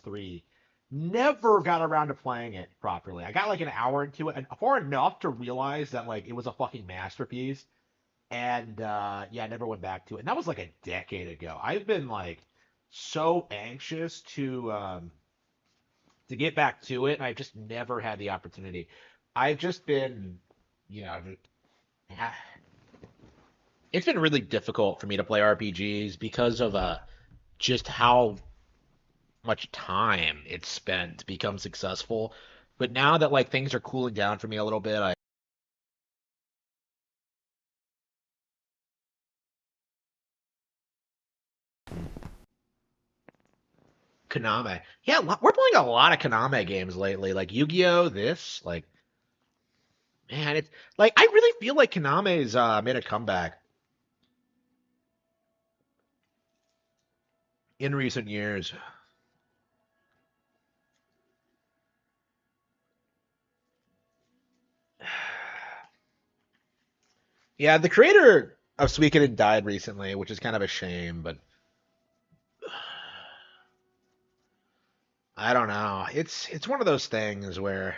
PS3. Never got around to playing it properly. I got like an hour into it, and far enough to realize that like it was a fucking masterpiece. And yeah, I never went back to it. And that was like a decade ago. I've been like so anxious to get back to it, and I've just never had the opportunity. I've just been, you know, it's been really difficult for me to play RPGs because of just how much time it's spent to become successful. But now that like things are cooling down for me a little bit, I Konami. Yeah, we're playing a lot of Konami games lately, like Yu-Gi-Oh! This, like, man, it's like I really feel like Konami's made a comeback in recent years. Yeah, the creator of Suikoden died recently, which is kind of a shame, but I don't know. It's one of those things where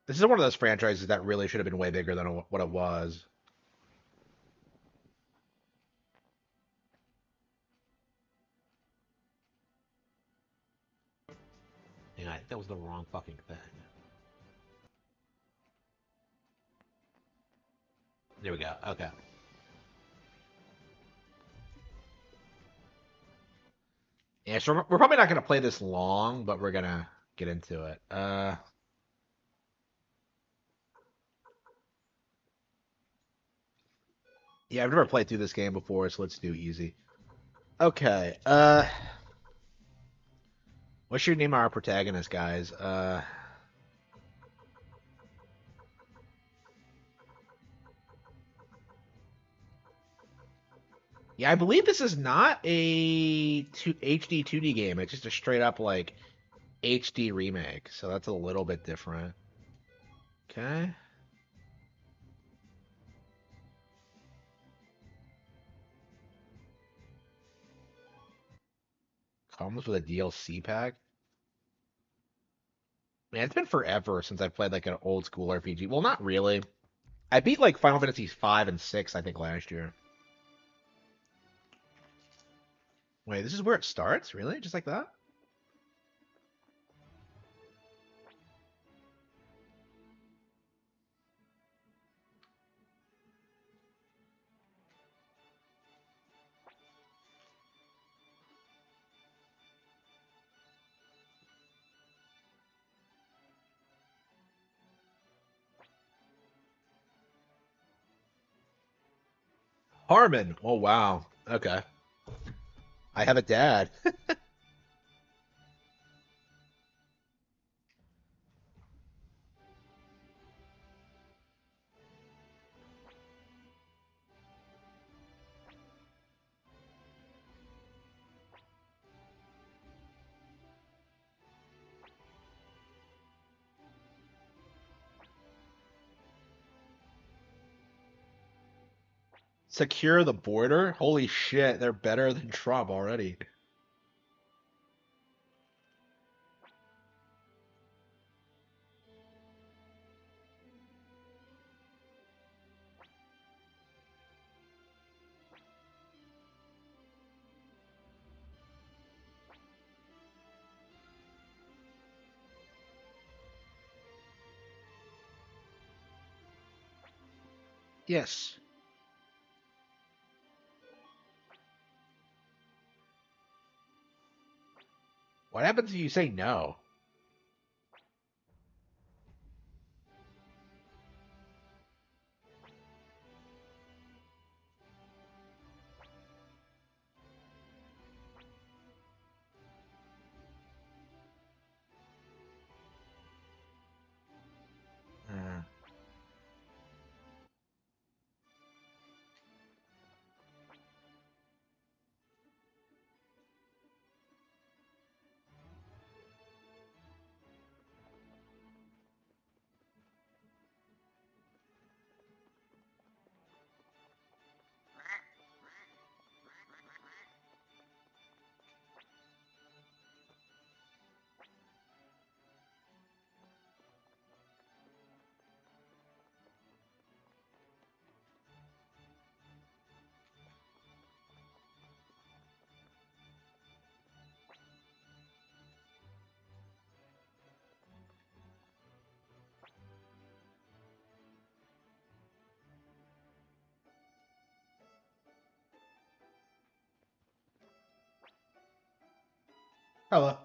this is one of those franchises that really should have been way bigger than what it was. Yeah, that was the wrong fucking thing. There we go. Okay. Yeah, so we're probably not gonna play this long, but we're gonna get into it. Yeah, I've never played through this game before, so let's do easy. Okay. What should we name our protagonist, guys? Yeah, I believe this is not a HD 2D game. It's just a straight up like HD remake, so that's a little bit different. Okay. Comes with a DLC pack. Man, it's been forever since I've played like an old school RPG. Well, not really. I beat like Final Fantasy 5 and 6, I think, last year. Wait, this is where it starts? Really? Just like that? Harman. Oh, wow. Okay. I have a dad. Secure the border? Holy shit, they're better than Trump already. Yes. What happens if you say no? Uh, Hello.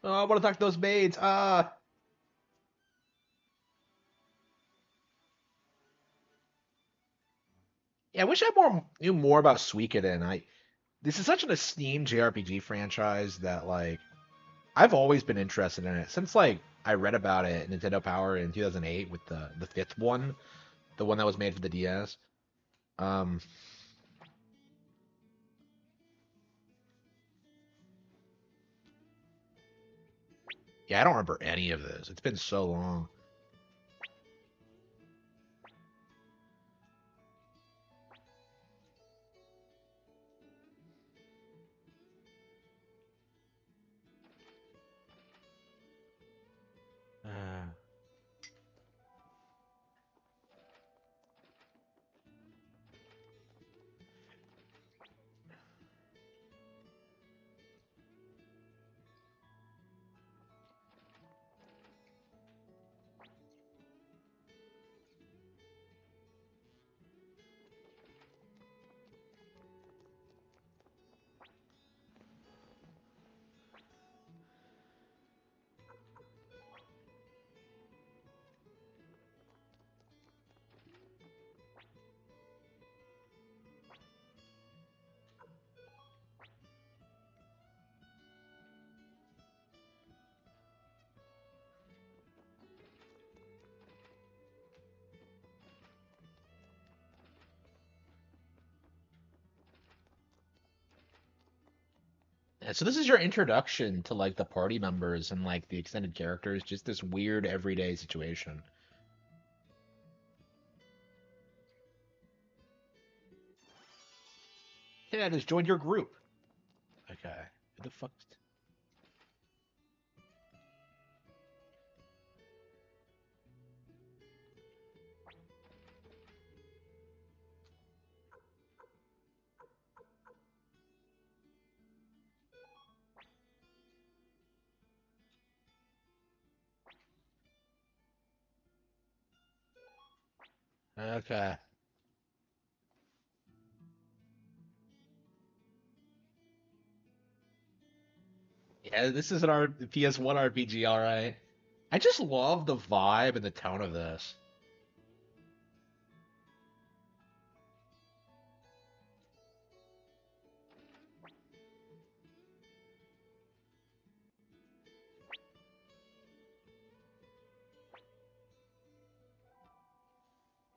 Oh, I want to talk to those maids. Yeah, I wish I knew more about Suikoden. This is such an esteemed JRPG franchise that like I've always been interested in it since like I read about it at Nintendo Power in 2008 with the fifth one, the one that was made for the DS. Um, yeah, I don't remember any of this. It's been so long. Uh, yeah, so this is your introduction to like the party members and like the extended characters, just this weird everyday situation. Yeah, I just joined your group. Okay. Who the fuck? Okay. Yeah, this is an PS1 RPG, all right. I just love the vibe and the tone of this.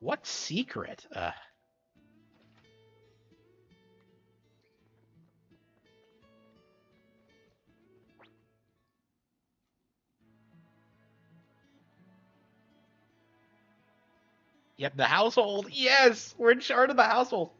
What secret? Yep, the household. Yes, we're in charge of the household.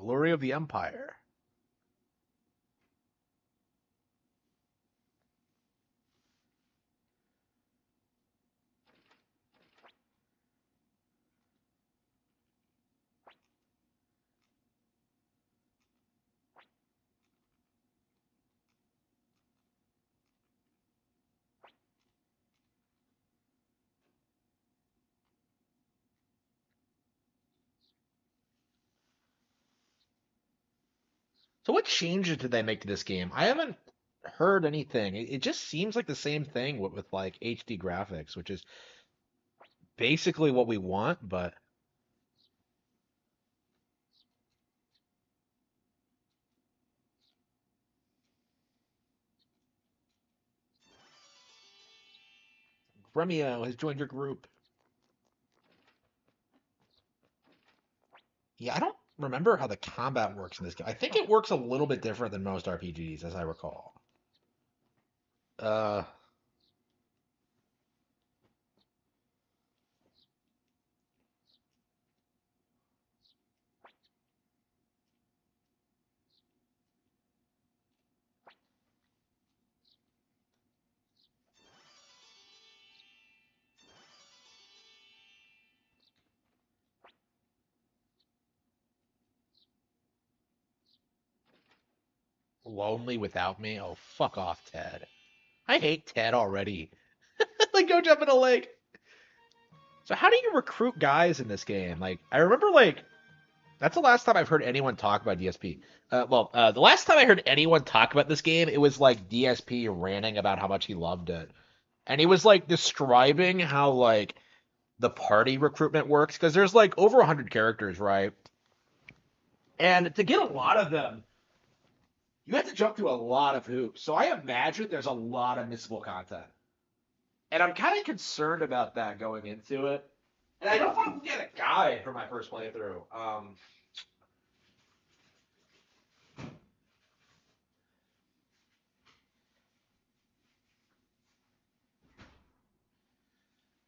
Glory of the Empire. So what changes did they make to this game? I haven't heard anything. It just seems like the same thing with like HD graphics, which is basically what we want, but Gremio has joined your group. Yeah, I don't remember how the combat works in this game. I think it works a little bit different than most RPGs, as I recall. Uh, Lonely without me? Oh, fuck off, Ted. I hate Ted already. Like, go jump in a lake. So how do you recruit guys in this game? Like, I remember, like, that's the last time I've heard anyone talk about DSP. The last time I heard anyone talk about this game, it was like DSP ranting about how much he loved it. And he was like describing how like the party recruitment works because there's like over 100 characters, right? And to get a lot of them, you have to jump through a lot of hoops. So I imagine there's a lot of missable content. And I'm kind of concerned about that going into it. And I don't want to get a guide for my first playthrough.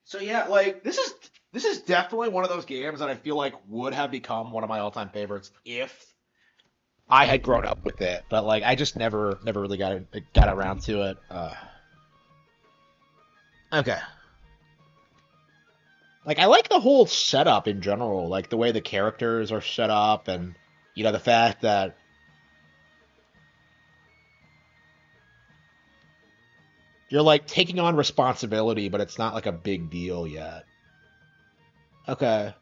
So yeah, like this is definitely one of those games that I feel like would have become one of my all-time favorites if I had grown up with it. But like I just never really got around to it. Okay. Like I like the whole setup in general, like the way the characters are set up and the fact that you're like taking on responsibility, but it's not like a big deal yet. Okay.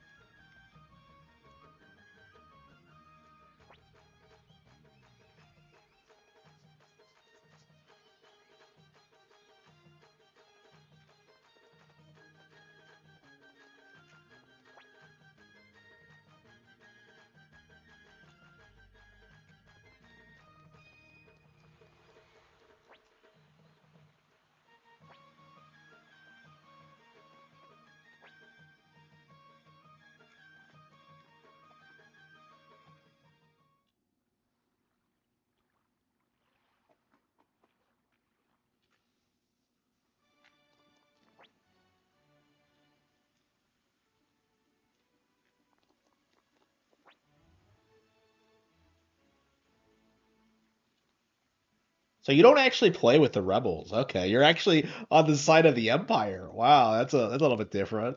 So you don't actually play with the rebels. Okay, you're actually on the side of the Empire. Wow, that's a little bit different.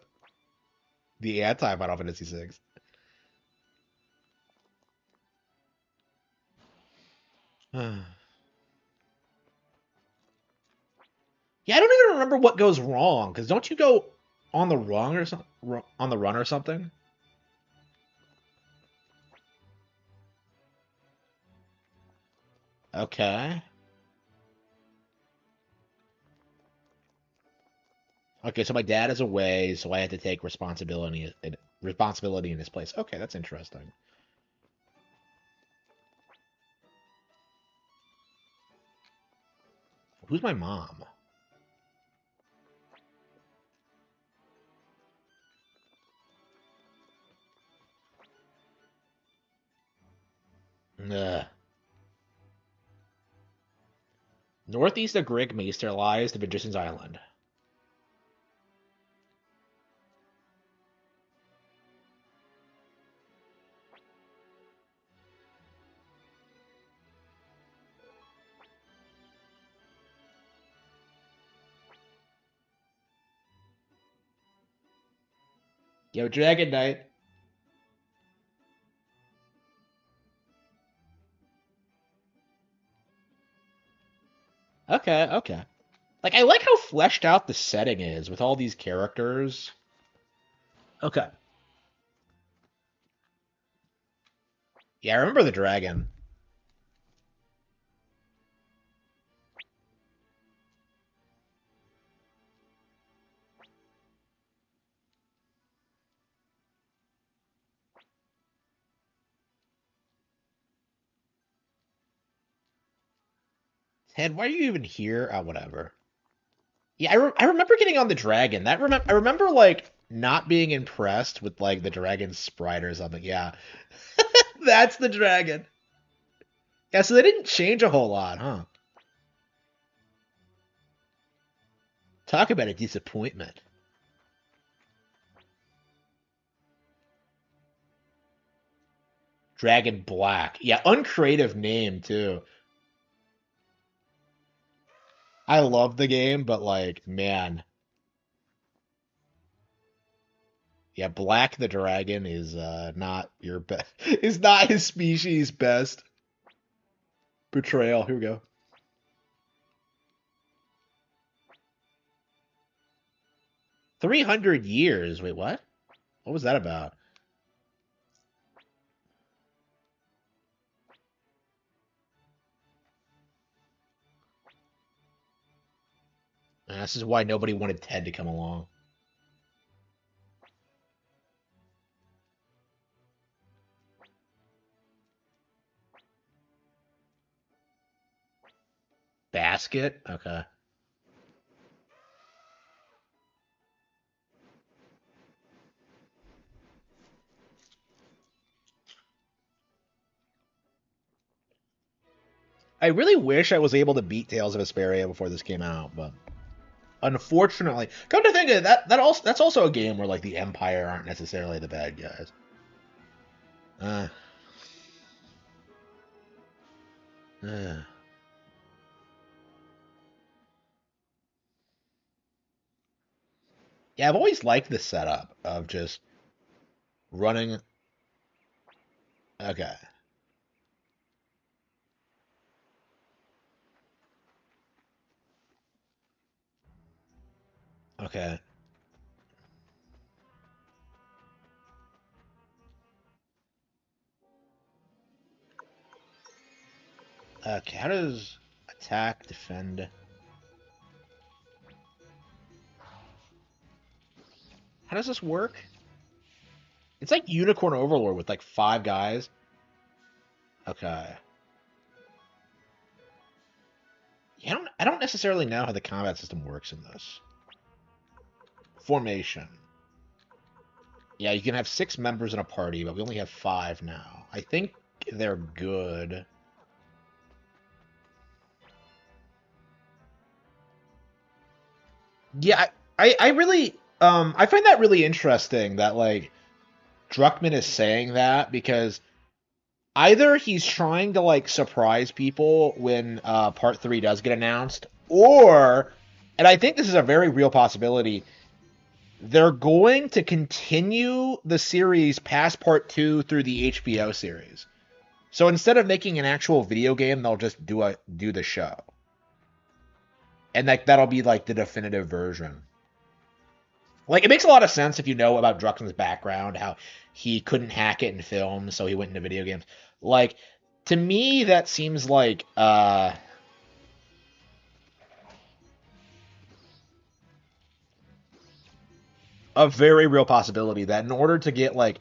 The anti Final Fantasy VI. Yeah, I don't even remember what goes wrong because don't you go on the run or something? On the run or something? Okay. Okay, so my dad is away, so I had to take responsibility in his place. Okay, that's interesting. Who's my mom? Ugh. Northeast of Grigmeister lies the Magician's Island. Yo, Dragon Knight. Okay, okay. Like I like how fleshed out the setting is with all these characters. Okay. Yeah, I remember the dragon. Ted, why are you even here? Oh, whatever. Yeah, I remember getting on the dragon. I remember like not being impressed with like the dragon sprite or something. Yeah, that's the dragon. Yeah, so they didn't change a whole lot, huh? Talk about a disappointment. Dragon Black. Yeah, uncreative name too. I love the game, but like, man, yeah, Black the dragon is not your best. Is not his species best. Betrayal. Here we go. $300. Wait, what? What was that about? This is why nobody wanted Ted to come along. Basket? Okay. I really wish I was able to beat Tales of Vesperia before this came out, but unfortunately, come to think of it, that's also a game where like the Empire aren't necessarily the bad guys. Uh, uh. Yeah, I've always liked the setup of just running. Okay. Okay. Okay. How does attack, defend? How does this work? It's like Unicorn Overlord with like 5 guys. Okay. Yeah, I don't necessarily know how the combat system works in this. Formation. Yeah, you can have 6 members in a party, but we only have 5 now. I think they're good. Yeah, I really I find that really interesting that like Druckmann is saying that because either he's trying to like surprise people when part 3 does get announced, or and I think this is a very real possibility, they're going to continue the series past part 2 through the HBO series. So instead of making an actual video game, they'll just do the show. And like that'll be like the definitive version. Like it makes a lot of sense if you know about Druckmann's background, how he couldn't hack it in film, so he went into video games. Like to me that seems like a very real possibility that in order to get like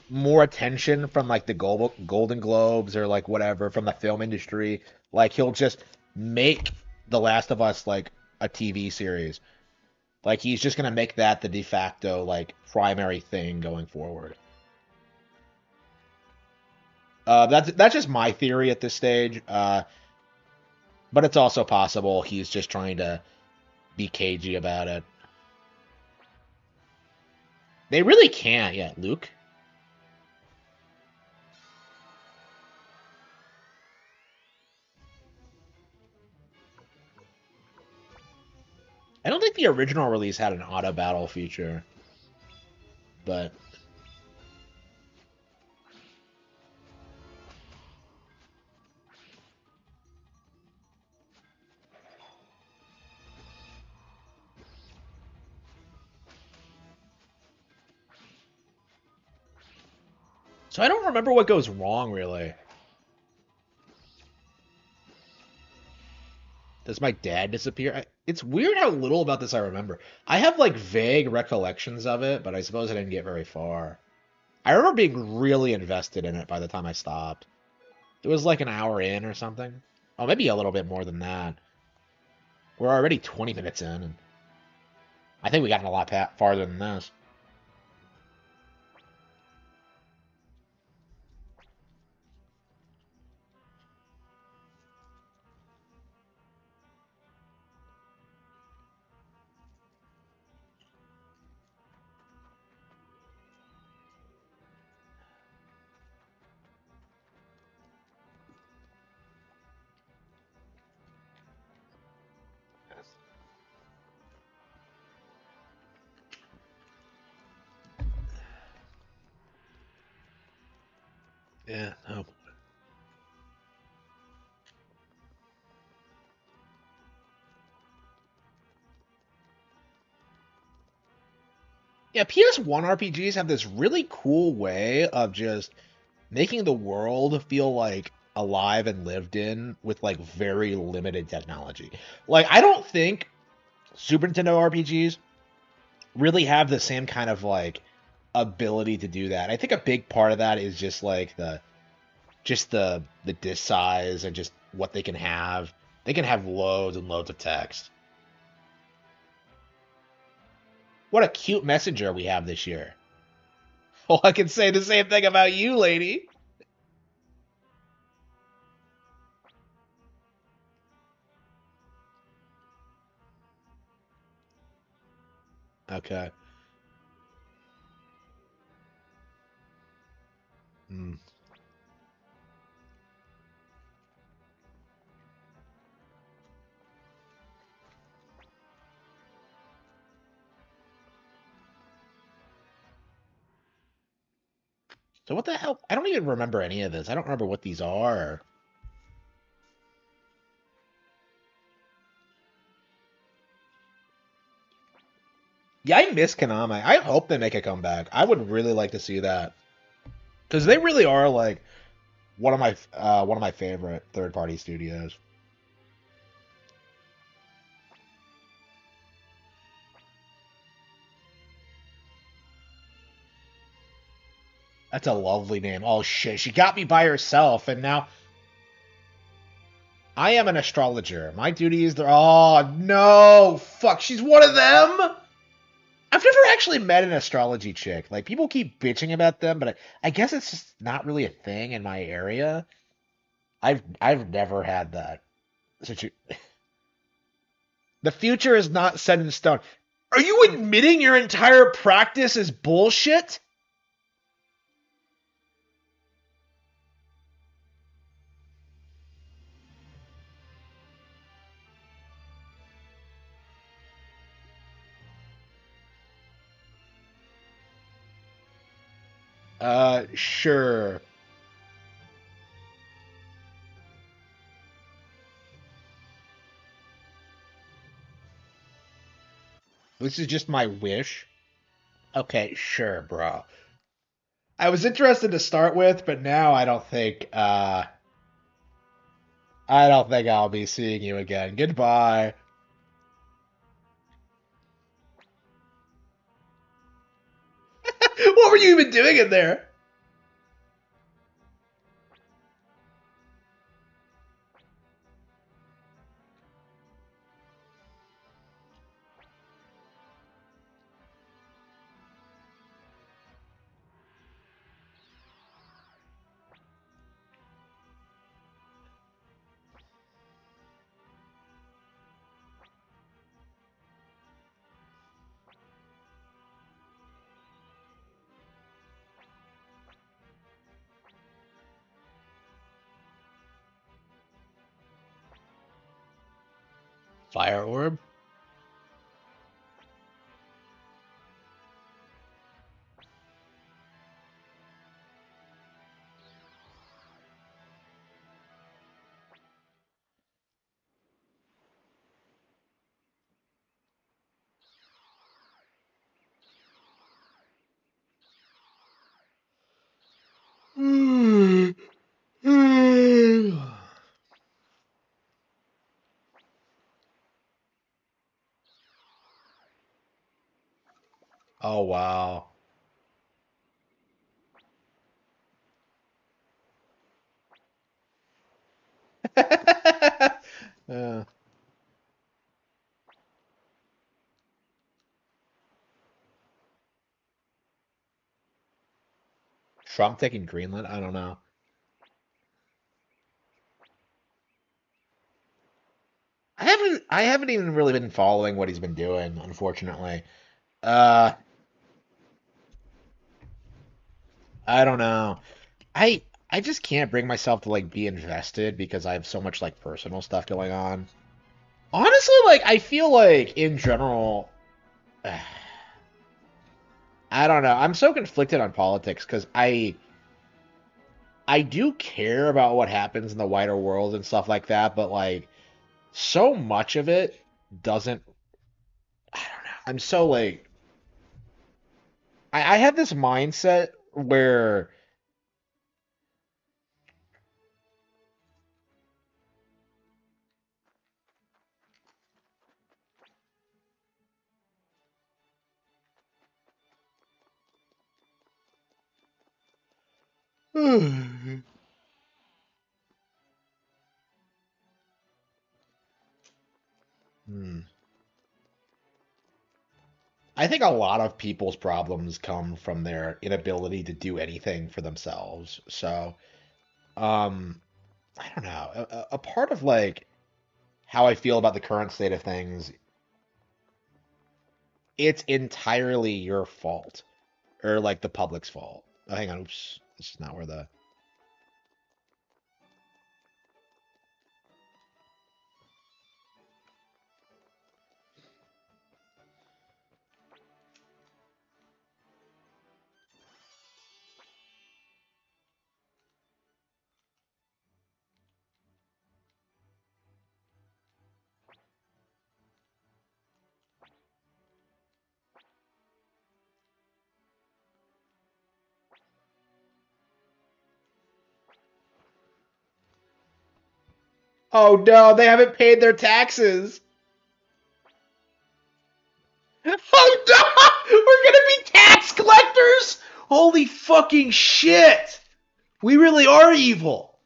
more attention from like the Golden Globes or like whatever from the film industry, like he'll just make The Last of Us like a TV series. Like he's just gonna make that the de facto like primary thing going forward. That's just my theory at this stage. But it's also possible he's just trying to be cagey about it. They really can't yet, Luke. I don't think the original release had an auto battle feature, but so I don't remember what goes wrong really. Does my dad disappear? It's weird how little about this I remember. I have like vague recollections of it, but I suppose I didn't get very far. I remember being really invested in it by the time I stopped. It was like an hour in or something. Oh, maybe a little bit more than that. We're already 20 minutes in, and I think we got a lot farther than this. Yeah. Oh. Yeah, PS1 RPGs have this really cool way of just making the world feel like alive and lived in with like very limited technology. Like I don't think Super Nintendo RPGs really have the same kind of like ability to do that. I think a big part of that is just like the disk size and just what they can have. They can have loads and loads of text. What a cute messenger we have this year. Well, I can say the same thing about you, lady. Okay. Hmm. So what the hell? I don't even remember any of this. I don't remember what these are. Yeah, I miss Konami. I hope they make a comeback. I would really like to see that because they really are like one of my favorite third party studios. That's a lovely name. Oh shit, she got me by herself, and now I am an astrologer. My duty is to. Oh no, fuck! She's one of them. I've never actually met an astrology chick. Like people keep bitching about them, but I guess it's just not really a thing in my area. I've never had that. The future is not set in stone. Are you admitting your entire practice is bullshit? Sure. This is just my wish. Okay, sure, bro. I was interested to start with, but now I don't think I'll be seeing you again. Goodbye. What were you even doing in there? Fire orb? Oh wow. uh, Trump taking Greenland? I don't know. I haven't even really been following what he's been doing, unfortunately. Uh I don't know. I I just can't bring myself to like be invested because I have so much like personal stuff going on. Honestly, like I feel like in general, I don't know. I'm so conflicted on politics because I do care about what happens in the wider world and stuff like that, but like so much of it doesn't. I don't know. I'm so like I have this mindset where hmm. I think a lot of people's problems come from their inability to do anything for themselves. So, um, I don't know. A part of like how I feel about the current state of things, it's entirely your fault or like the public's fault. Oh, hang on, oops, this is not where the. Oh no, they haven't paid their taxes. Oh no, we're gonna be tax collectors. Holy fucking shit! We really are evil.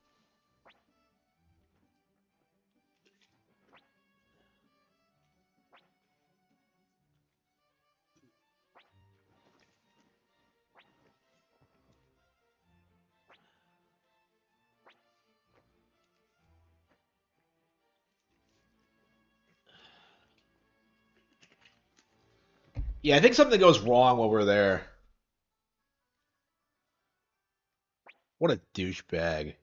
Yeah, I think something goes wrong while we're there. What a douchebag.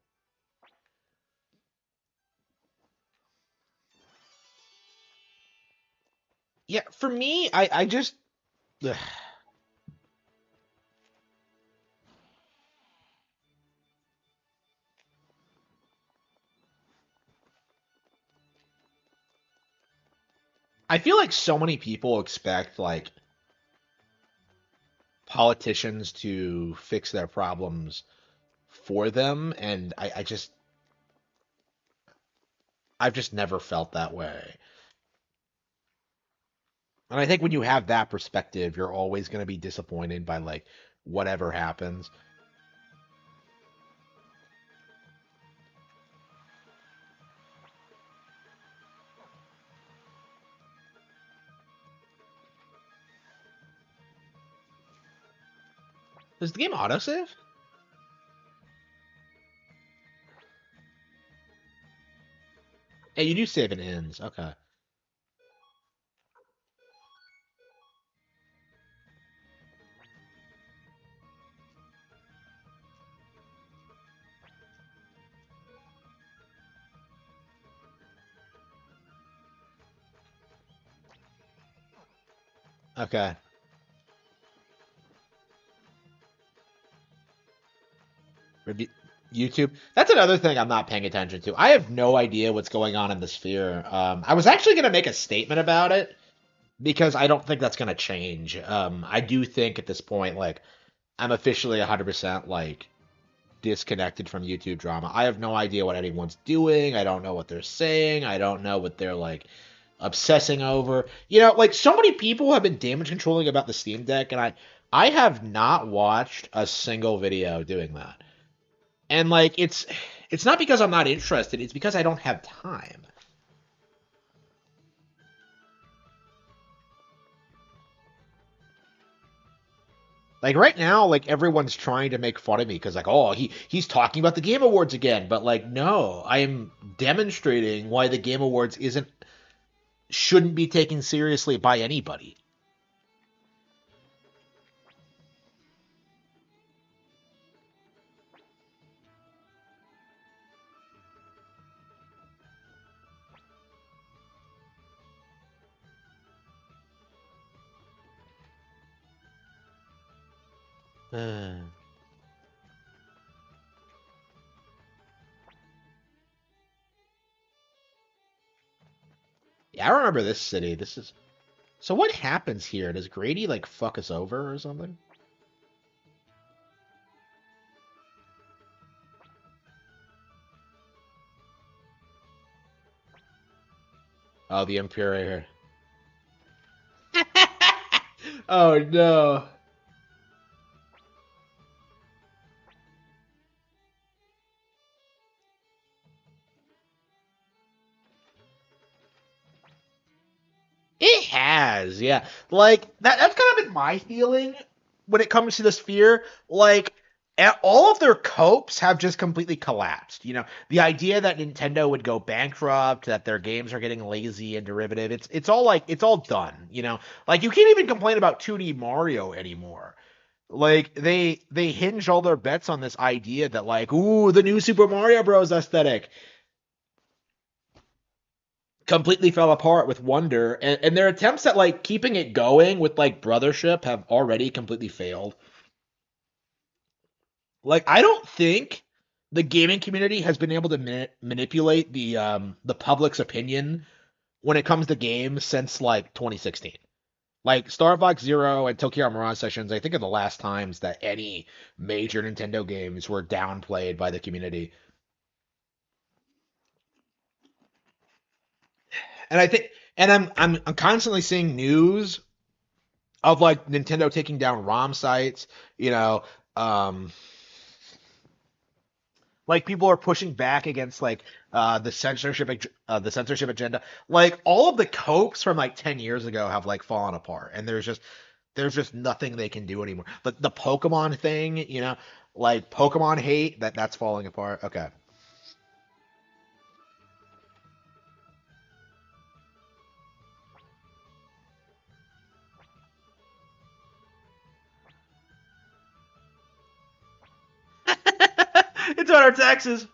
Yeah, for me, I just ugh. I feel like so many people expect like politicians to fix their problems for them, and I've just never felt that way. And I think when you have that perspective, you're always going to be disappointed by like whatever happens. Does the game autosave? Yeah, you do save in ends. Okay. Okay. Rev- YouTube. That's another thing I'm not paying attention to. I have no idea what's going on in the sphere. I was actually going to make a statement about it because I don't think that's going to change. I do think at this point, like, I'm officially 100% like disconnected from YouTube drama. I have no idea what anyone's doing. I don't know what they're saying. I don't know what they're like obsessing over. You know, like so many people have been damage controlling about the Steam Deck, and I have not watched a single video doing that. And like it's not because I'm not interested, it's because I don't have time. Like right now, like everyone's trying to make fun of me because like, oh, he's talking about the Game Awards again. But like, no, I am demonstrating why the Game Awards isn't shouldn't be taken seriously by anybody. Uh, yeah, I remember this city. This is so. What happens here? Does Grady like fuck us over or something? Oh, the Imperial. Oh no. It has, yeah. Like that's kind of been my feeling when it comes to the Sphere. Like all of their copes have just completely collapsed. The idea that Nintendo would go bankrupt, that their games are getting lazy and derivative, it's all done. Like you can't even complain about 2D Mario anymore. Like they hinge all their bets on this idea that like, ooh, the new Super Mario Bros. Aesthetic completely fell apart with Wonder, and their attempts at like keeping it going with like Brothership have already completely failed. Like I don't think the gaming community has been able to manipulate the public's opinion when it comes to games since like 2016. Like Star Fox Zero and Tokyo Mirage Sessions, I think are the last times that any major Nintendo games were downplayed by the community. And I think, and I'm constantly seeing news of like Nintendo taking down ROM sites, you know, um, like people are pushing back against like the censorship agenda. Like all of the copes from like 10 years ago have like fallen apart, and there's just nothing they can do anymore. But the Pokemon thing, like Pokemon hate that's falling apart. Okay. It's on our taxes.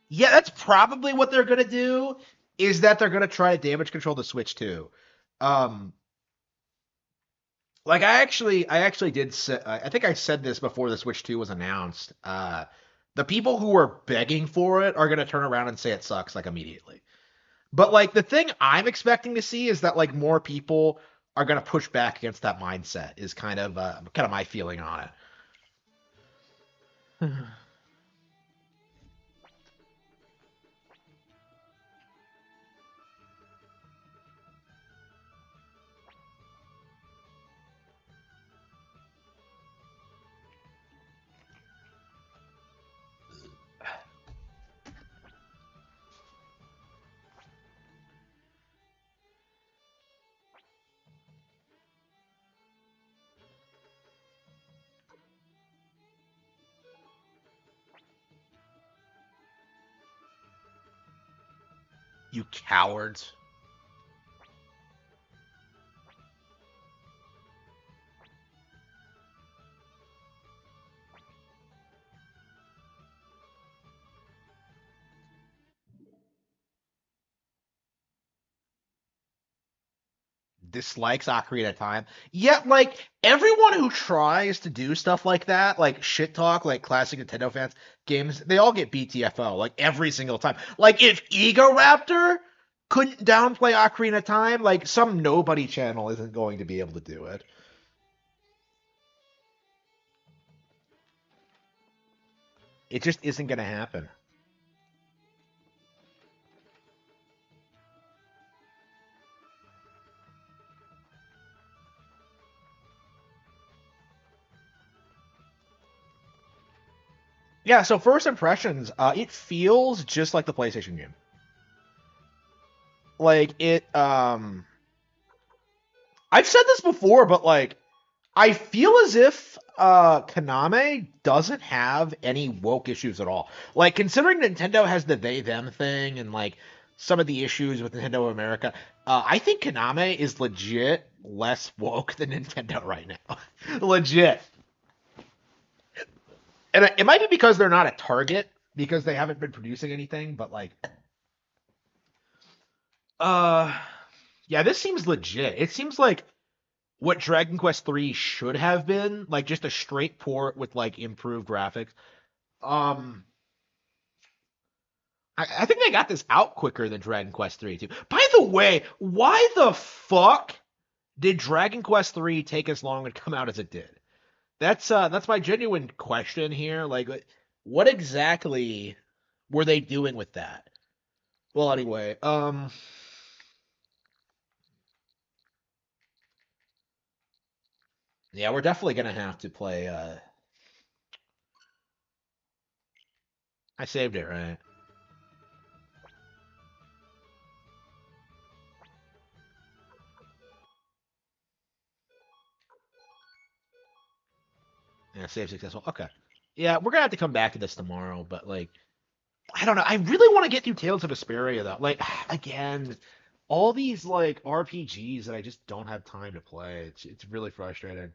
Yeah, that's probably what they're gonna do. Is that they're gonna try to damage control the Switch too. Um, like I actually did. I think I said this before the Switch 2 was announced. The people who were begging for it are gonna turn around and say it sucks like immediately. But like the thing I'm expecting to see is that like more people are gonna push back against that mindset. Is kind of my feeling on it. You cowards. Dislikes Ocarina of Time. Yet, like everyone who tries to do stuff like that, like shit talk, like classic Nintendo fans games, they all get BTFO like every single time. Like if Ego Raptor couldn't downplay Ocarina of Time, like some nobody channel isn't going to be able to do it. It just isn't going to happen. Yeah. So first impressions, it feels just like the PlayStation game. Like it. I've said this before, but like I feel as if Konami doesn't have any woke issues at all. Like considering Nintendo has the they them thing and like some of the issues with Nintendo of America, I think Konami is legit less woke than Nintendo right now. Legit. And it might be because they're not a target because they haven't been producing anything, but like uh yeah, this seems legit. It seems like what Dragon Quest 3 should have been, like just a straight port with like improved graphics. Um, I think they got this out quicker than Dragon Quest 3 too. By the way, why the fuck did Dragon Quest 3 take as long to come out as it did? That's my genuine question here. Like What exactly were they doing with that? Well, anyway, yeah, we're definitely gonna have to play. I saved it, right? Yeah, save successful. Okay. Yeah, we're gonna have to come back to this tomorrow, but like, I don't know. I really want to get through Tales of Vesperia though. Like, again, all these like RPGs that I just don't have time to play. It's really frustrating.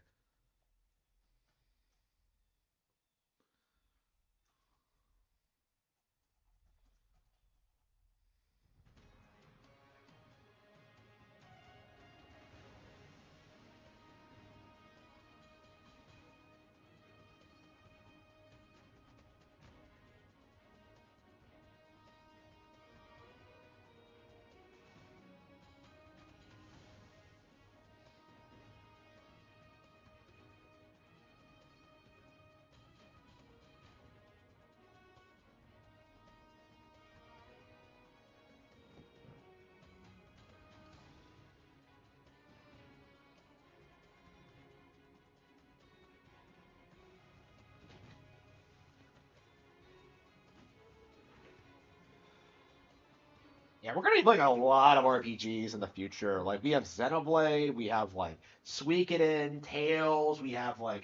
Yeah, we're gonna need like a lot of RPGs in the future. Like we have Xenoblade, we have like Suikoden, Tales, we have like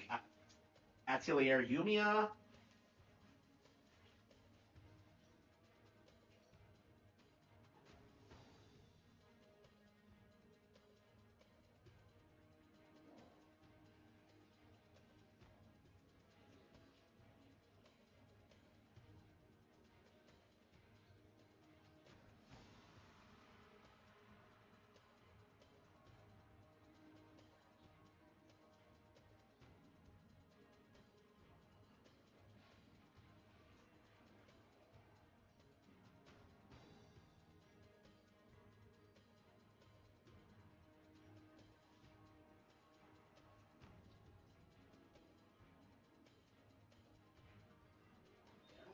Atelier Yumia.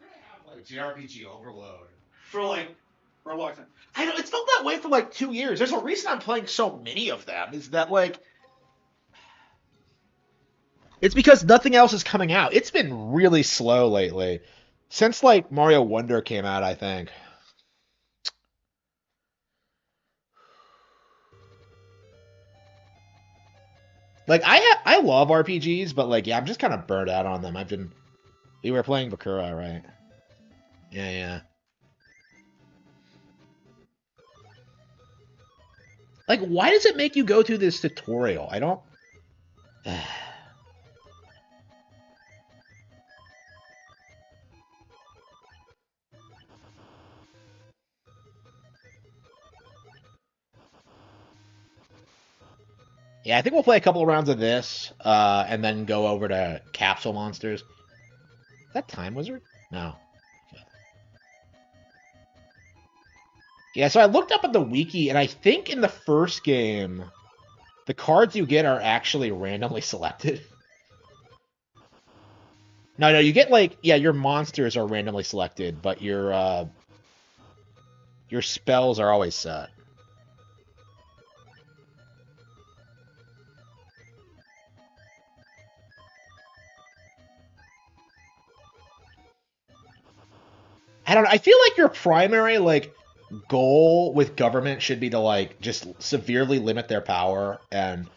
We're gonna have like JRPG overload for like for a long time. I know it's felt that way for like 2 years. There's a reason I'm playing so many of them. Is that like it's because nothing else is coming out. It's been really slow lately. Since like Mario Wonder came out, I think. Like I love RPGs, but like yeah, I'm just kind of burnt out on them. I've been we were playing Bakura, right? Yeah, yeah. Like why does it make you go through this tutorial? I don't Yeah, I think we'll play a couple of rounds of this, and then go over to Capsule Monsters. Is that Time Wizard? No. Yeah, so I looked up at the wiki, and I think in the first game, the cards you get are actually randomly selected. No, no, you get like yeah, your monsters are randomly selected, but your spells are always set. I don't know. I feel like your primary like goal with government should be to like just severely limit their power and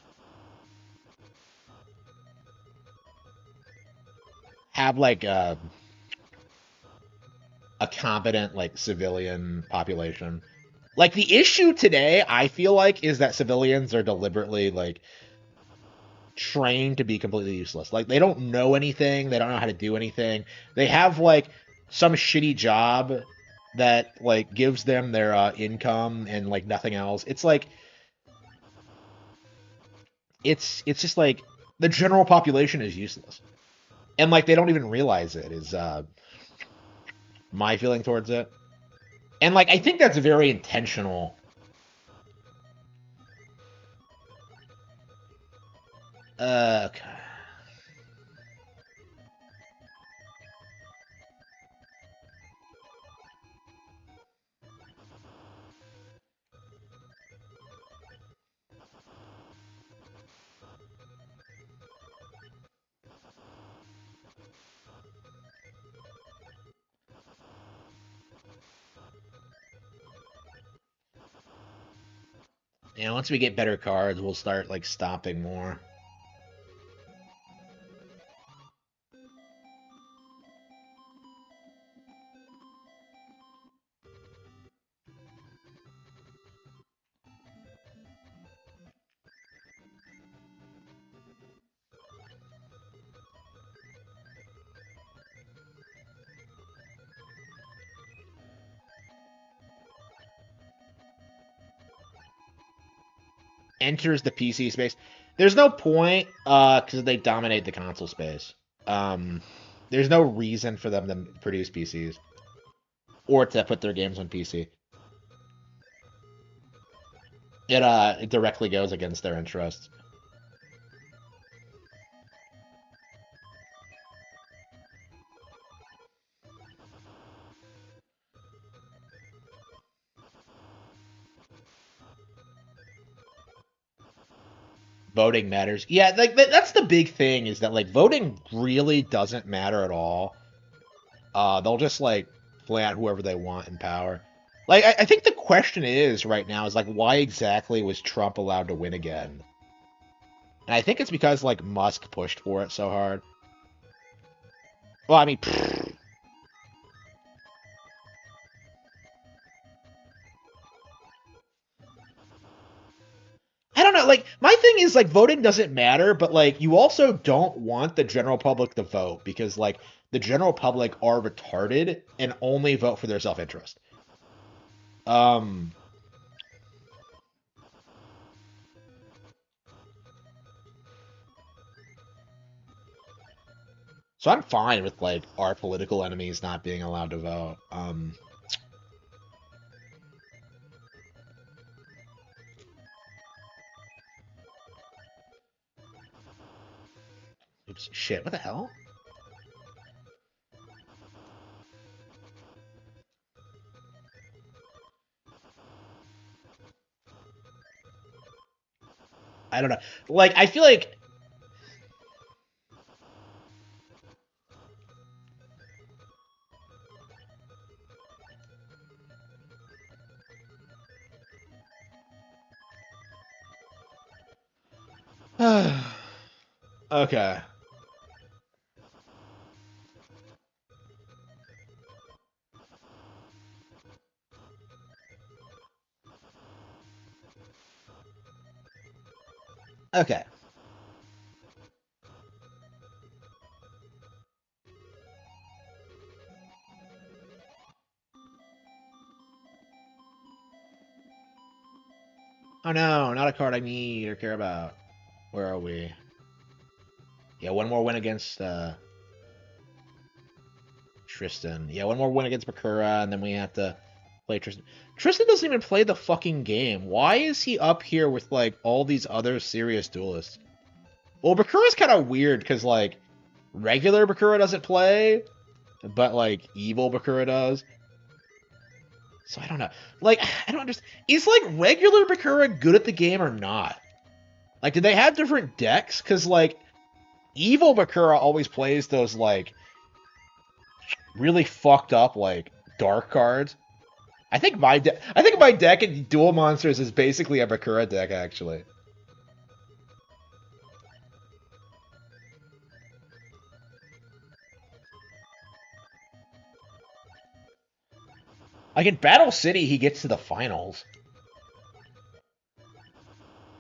have like a competent like civilian population. Like the issue today, I feel like, is that civilians are deliberately like trained to be completely useless. Like they don't know anything, they don't know how to do anything. They have like some shitty job that like gives them their income and like nothing else. It's like it's just like the general population is useless. And like they don't even realize it is my feeling towards it. And like I think that's very intentional. Okay. Once we get better cards, we'll start like stopping more. Enters the PC space. There's no point, because they dominate the console space. Um, there's no reason for them to produce PCs or to put their games on PC. It directly goes against their interests. Voting matters. Yeah, like that's the big thing is that like voting really doesn't matter at all. They'll just like plant whoever they want in power. Like I think the question is right now is like why exactly was Trump allowed to win again? And I think it's because like Musk pushed for it so hard. Well, I mean, I don't know. Like my thing is like voting doesn't matter, but like you also don't want the general public to vote because like the general public are retarded and only vote for their self-interest. Um, so I'm fine with like our political enemies not being allowed to vote. Oops, shit, what the hell? I don't know. Like I feel like okay. Okay. Oh no, not a card I need or care about. Where are we? Yeah, one more win against Tristan. Yeah, one more win against Bakura, and then we have to play Tristan. Tristan doesn't even play the fucking game. Why is he up here with like all these other serious duelists? Well, Bakura's kind of weird because like regular Bakura doesn't play, but like evil Bakura does. So I don't know. Like I don't understand. Is like regular Bakura good at the game or not? Like, do they have different decks? Because like evil Bakura always plays those like really fucked up like dark cards. I think my deck in Duel Monsters is basically a Bakura deck actually. Like in Battle City, he gets to the finals.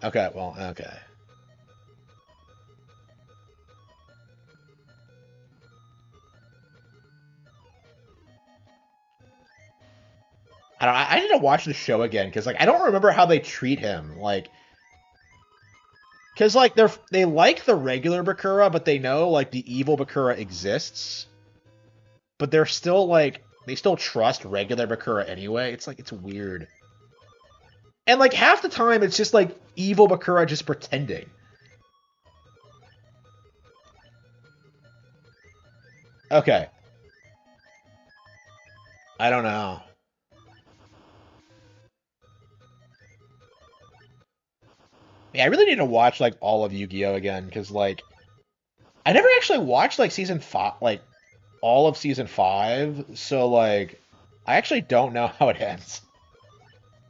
Okay, well, okay. I don't. I need to watch the show again because like I don't remember how they treat him. Like, because like they like the regular Bakura, but they know like the evil Bakura exists, but they're still like they still trust regular Bakura anyway. It's like it's weird. And like half the time, it's just like evil Bakura just pretending. Okay, I don't know. Yeah, I really need to watch like all of Yu-Gi-Oh again because like I never actually watched like season five, like all of season five. So like I actually don't know how it ends.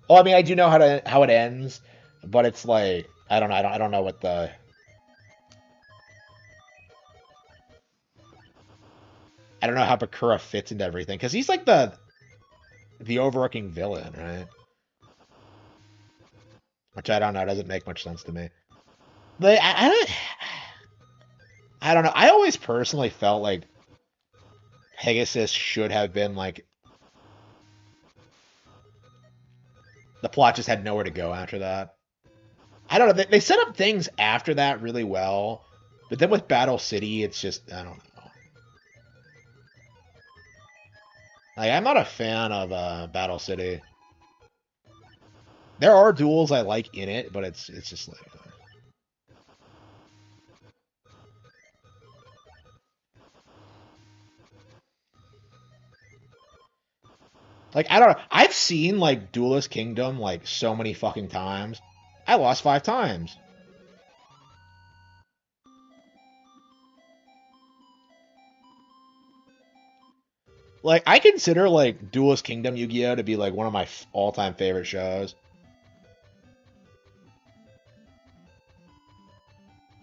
Well, I mean, I do know how it ends but it's like I don't know. I don't know what the I don't know how Bakura fits into everything because he's like the overarching villain, right? Which I don't know. Doesn't make much sense to me. But I don't know. I always personally felt like Pegasus should have been like the plot just had nowhere to go after that. I don't know. They set up things after that really well, but then with Battle City, it's just I don't know. Like I'm not a fan of Battle City. There are duels I like in it, but it's just like I don't know. I've seen like Duelist Kingdom like so many fucking times. I lost 5 times. Like I consider like Duelist Kingdom Yu-Gi-Oh to be like one of my all-time favorite shows.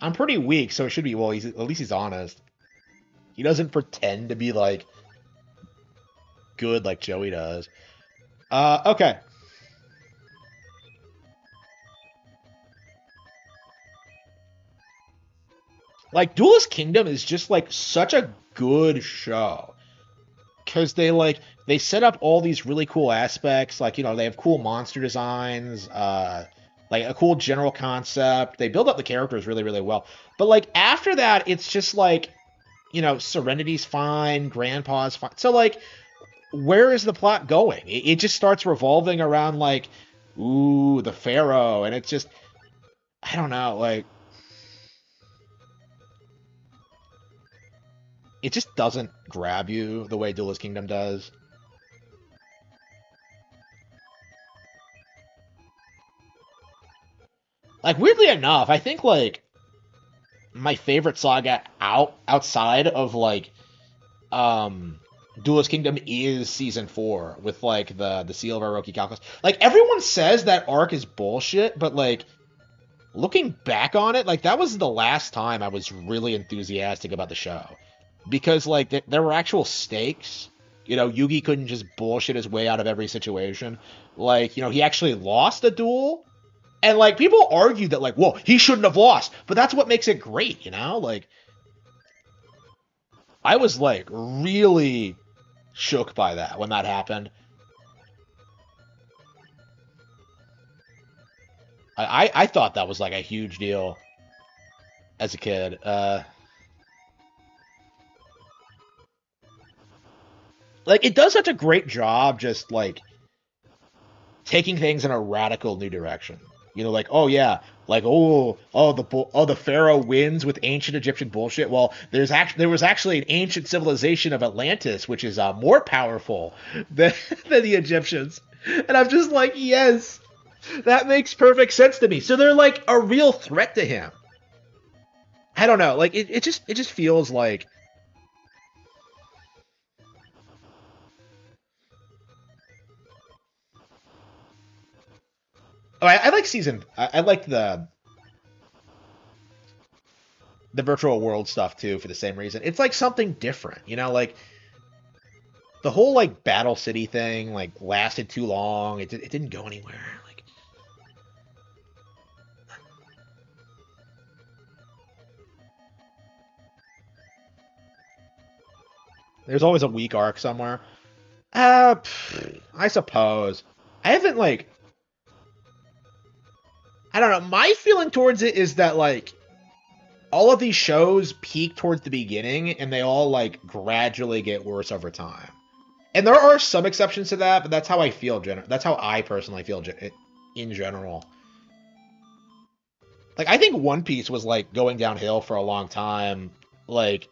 I'm pretty weak, so it should be well. He's at least he's honest. He doesn't pretend to be like good like Joey does. Okay. Like Duelist Kingdom is just like such a good show because they set up all these really cool aspects. Like they have cool monster designs, like a cool general concept. They build up the characters really really well. But like after that, it's just like Serenity's fine, Grandpa's fine. So like, where is the plot going? It just starts revolving around like, ooh, the Pharaoh, and it's just I don't know, like it just doesn't grab you the way Duelist Kingdom does. Like weirdly enough, I think like my favorite saga outside of like Duelist Kingdom is season 4 with like the Seal of Orochi Calculus. Like everyone says that arc is bullshit, but like looking back on it, like that was the last time I was really enthusiastic about the show because like there were actual stakes. Yugi couldn't just bullshit his way out of every situation. Like, he actually lost a duel. And like people argue that like, well, he shouldn't have lost, but that's what makes it great. Like I was like really shook by that when that happened. I thought that was like a huge deal as a kid. Like it does such a great job just like taking things in a radical new direction. Like oh yeah, like the pharaoh wins with ancient Egyptian bullshit. Well, there was actually an ancient civilization of Atlantis which is more powerful than than the Egyptians, and I'm just like yes, that makes perfect sense to me. So they're like a real threat to him. I don't know, like it just feels like oh, I like season. I like the virtual world stuff too for the same reason. It's like something different, like the whole like Battle City thing like lasted too long. It didn't go anywhere. Like there's always a weak arc somewhere. I suppose. I haven't like I don't know. My feeling towards it is that like all of these shows peak towards the beginning and they all like gradually get worse over time. And there are some exceptions to that, but that's how I feel. That's how I personally feel in general. Like I think One Piece was like going downhill for a long time, like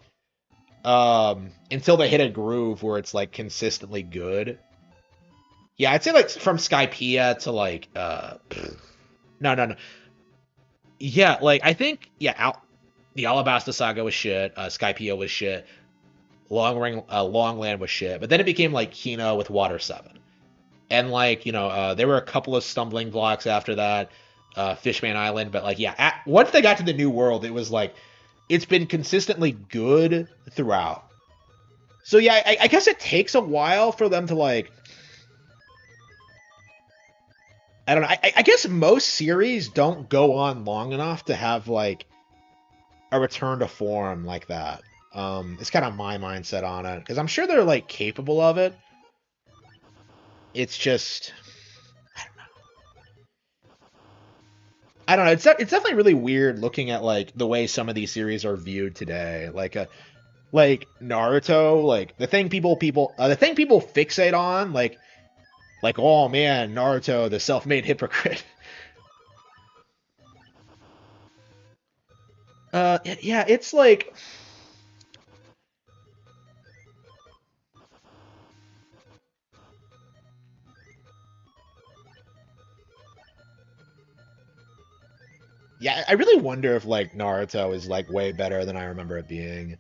until they hit a groove where it's like consistently good. Yeah, I'd say like from Skypiea to like no no no. Yeah, like I think the Alabasta Saga was shit, Skypiea was shit, Longland was shit, but then it became like Kino with Water 7. And like, there were a couple of stumbling blocks after that. Fishman Island, but like, yeah, once they got to the New World, it was like it's been consistently good throughout. So yeah, I guess it takes a while for them to like. I don't know. I guess most series don't go on long enough to have like a return to form like that. It's kind of my mindset on it because I'm sure they're like capable of it. It's just I don't know. It's definitely really weird looking at like the way some of these series are viewed today. Like Naruto, like the thing people fixate on, like oh man, Naruto, the self-made hypocrite. Yeah, it's like yeah, I really wonder if like Naruto is like way better than I remember it being.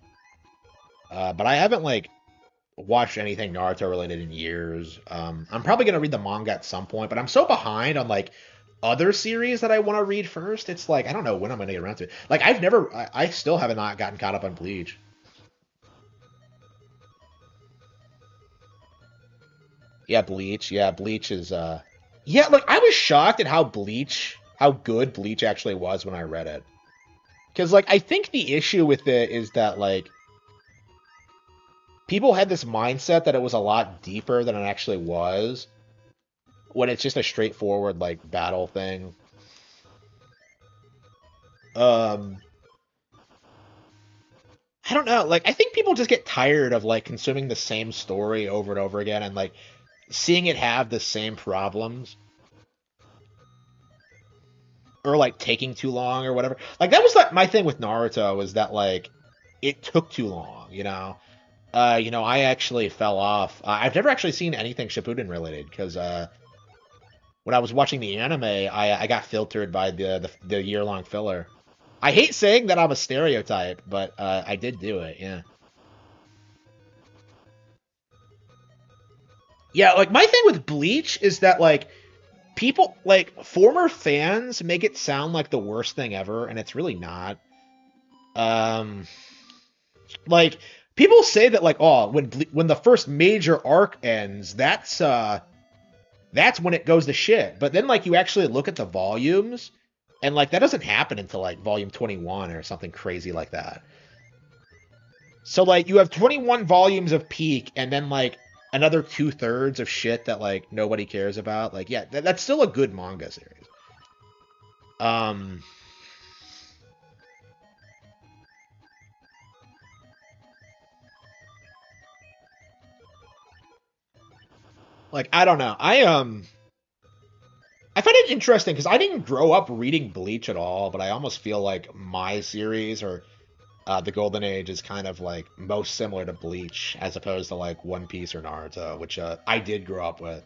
But I haven't like watched anything Naruto related in years. I'm probably gonna read the manga at some point, but I'm so behind on like other series that I want to read first. It's like I don't know when I'm gonna get around to it. Like I still have not gotten caught up on Bleach. Yeah, Bleach. Yeah, Bleach is yeah, like I was shocked at how good Bleach actually was when I read it. Cuz like I think the issue with it is that like people had this mindset that it was a lot deeper than it actually was when it's just a straightforward like battle thing. Um I don't know, like I think people just get tired of like consuming the same story over and over again and like seeing it have the same problems or like taking too long or whatever. Like that was like my thing with Naruto was that like it took too long, you know. I actually fell off. I've never actually seen anything Shippuden related because when I was watching the anime, I got filtered by the year long filler. I hate saying that I'm a stereotype, but I did do it. Yeah. Yeah, like my thing with Bleach is that like people like former fans make it sound like the worst thing ever, and it's really not. Um, like people say that like oh when the first major arc ends, that's when it goes to shit. But then like you actually look at the volumes, and like that doesn't happen until like volume 21 or something crazy like that. So like you have 21 volumes of peak, and then like another two-thirds of shit that like nobody cares about. Like yeah, that's still a good manga series. Um, like I don't know. I find it interesting because I didn't grow up reading Bleach at all, but I almost feel like my series or the Golden Age is kind of like most similar to Bleach as opposed to like One Piece or Naruto, which I did grow up with.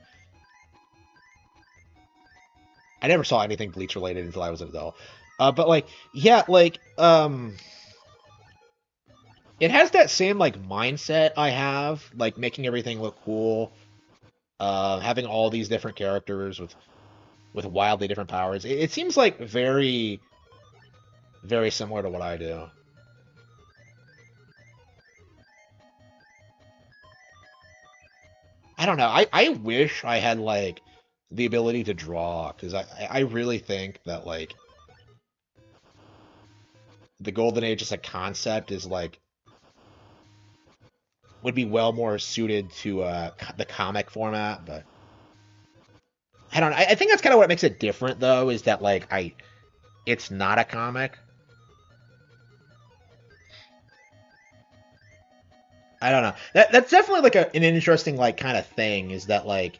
I never saw anything Bleach related until I was an adult. But like, yeah, like, it has that same like mindset I have, like making everything look cool, having all these different characters with wildly different powers. It seems like very similar to what I do. I don't know. I wish I had like the ability to draw because I really think that like the Golden Age as a concept is like would be well more suited to the comic format, but I don't know. I think that's kind of what makes it different though, is that like it's not a comic. I don't know. That's definitely like an interesting like kind of thing is that like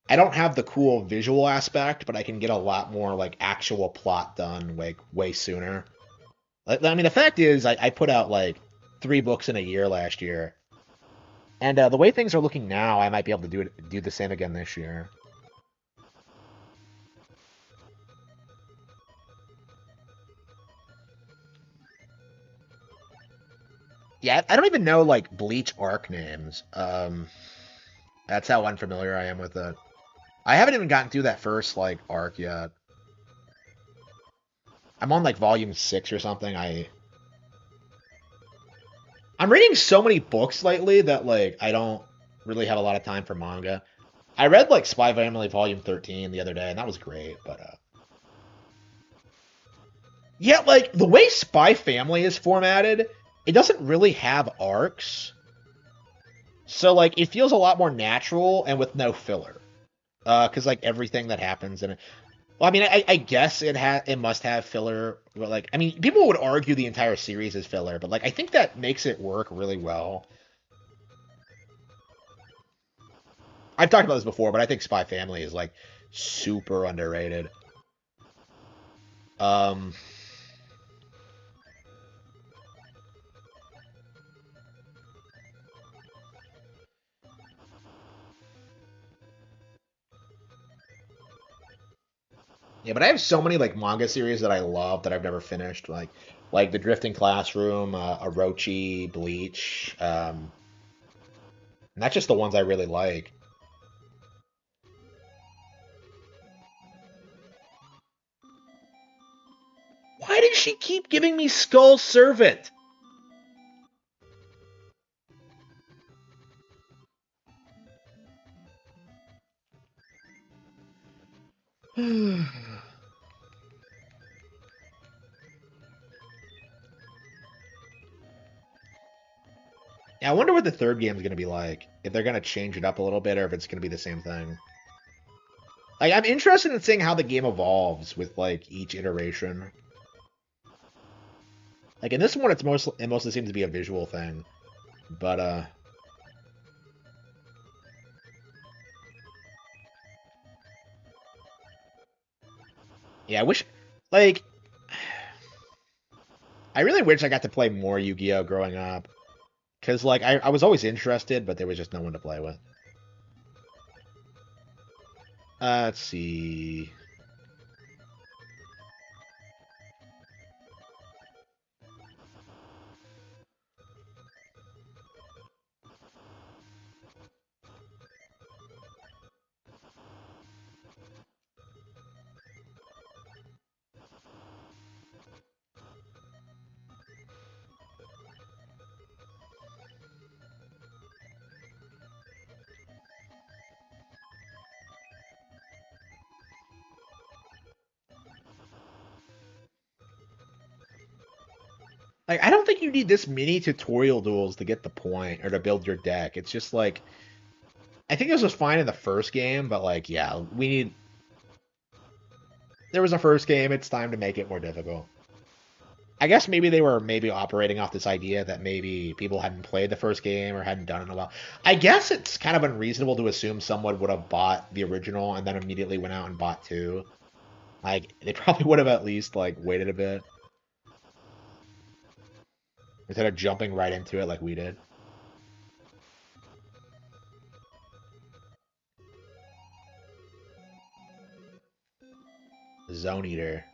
I don't have the cool visual aspect, but I can get a lot more like actual plot done like way sooner. I mean, the fact is, I put out like 3 books in a year last year, and the way things are looking now, I might be able to do the same again this year. Yeah, I don't even know like Bleach arc names. That's how unfamiliar I am with it. I haven't even gotten through that first like arc yet. I'm on like volume 6 or something. I'm reading so many books lately that like I don't really have a lot of time for manga. I read like Spy Family Volume 13 the other day, and that was great. But yeah, like the way Spy Family is formatted, it doesn't really have arcs, so like it feels a lot more natural and with no filler. Because like everything that happens in it. Well, I mean, I guess it must have filler. But like, I mean, people would argue the entire series is filler, but like I think that makes it work really well. I've talked about this before, but I think Spy Family is like super underrated. Um, yeah, but I have so many like manga series that I love that I've never finished, like The Drifting Classroom, Orochi, Bleach. And that's just the ones I really like. Why does she keep giving me Skull Servant? Yeah, I wonder what the third game is going to be like. If they're going to change it up a little bit, or if it's going to be the same thing. Like, I'm interested in seeing how the game evolves with like each iteration. Like in this one, it mostly seems to be a visual thing, but yeah, I wish like I really wish I got to play more Yu-Gi-Oh growing up, because like I was always interested, but there was just no one to play with. Let's see. Like, I don't think you need this many tutorial duels to get the point or to build your deck. It's just like I think this was fine in the first game, but like, yeah, we need. There was a first game. It's time to make it more difficult. I guess maybe they were maybe operating off this idea that maybe people hadn't played the first game or hadn't done it in a while. I guess it's kind of unreasonable to assume someone would have bought the original and then immediately went out and bought two. Like they probably would have at least like waited a bit instead of jumping right into it like we did. Zone Eater.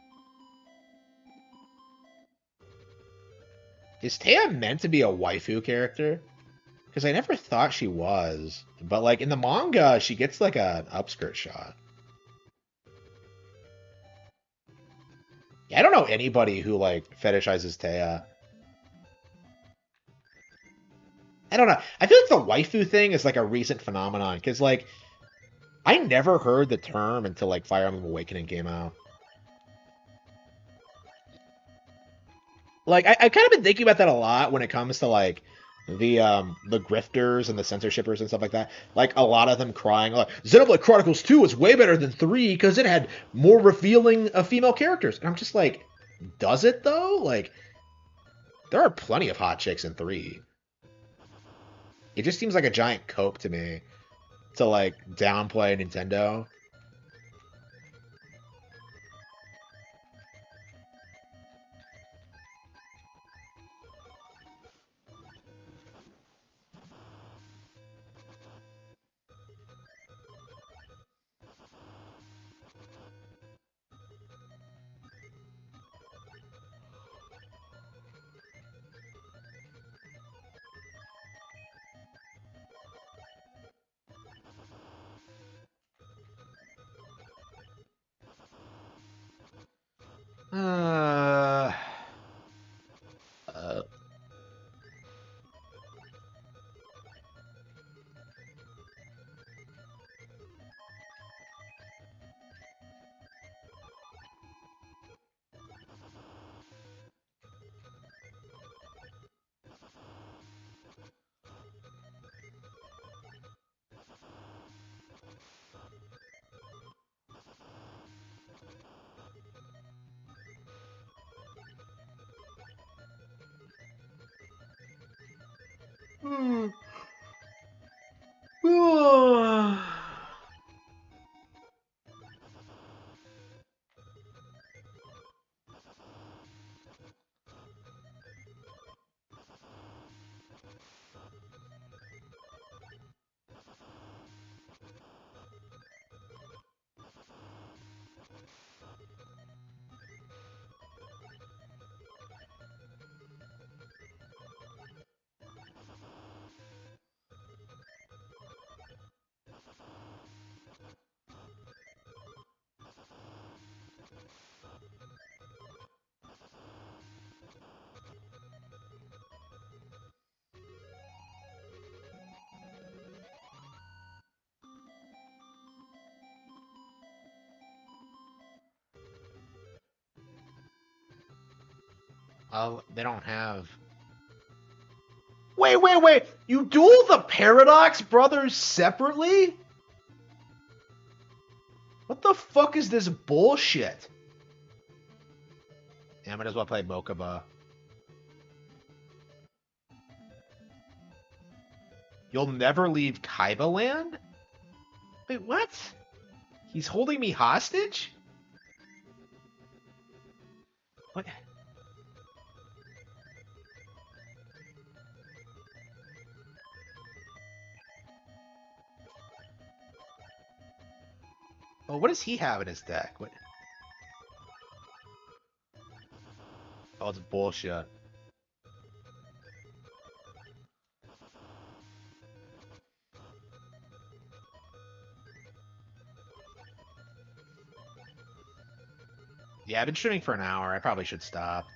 Is Taya meant to be a waifu character? Because I never thought she was. But like in the manga, she gets like an upskirt shot. Yeah, I don't know anybody who like fetishizes Taya. I don't know. I feel like the waifu thing is like a recent phenomenon because like I never heard the term until like Fire Emblem Awakening came out. Like I kind of been thinking about that a lot when it comes to like the grifters and the censorshipers and stuff like that. Like a lot of them crying like Xenoblade Chronicles 2 is way better than 3 because it had more revealing of female characters. And I'm just like, does it though? Like there are plenty of hot chicks in 3. It just seems like a giant cope to me to like downplay Nintendo. Uh, uh, oh, they don't have. Wait, wait, wait! You duel the Paradox Brothers separately? What the fuck is this bullshit? Yeah, I might as well play Mokuba. You'll never leave Kaiba Land? Wait, what? He's holding me hostage? What? Oh, what does he have in his deck? What? Oh, it's bullshit. Yeah, I've been streaming for an hour. I probably should stop.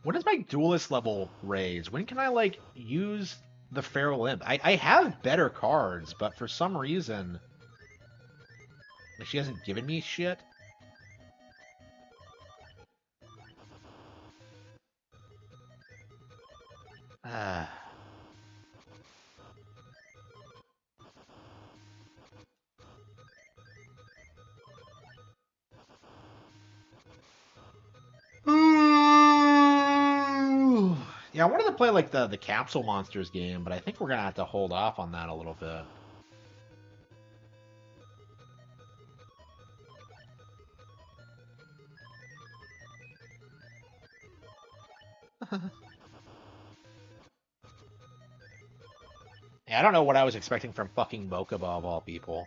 When is my duelist level raised? When can I, like, use the Feral Imp? I have better cards, but for some reason, like, she hasn't given me shit. Ah. Yeah, I wanted to play like the Capsule Monsters game, but I think we're gonna have to hold off on that a little bit. Yeah, I don't know what I was expecting from fucking Mokuba of all people.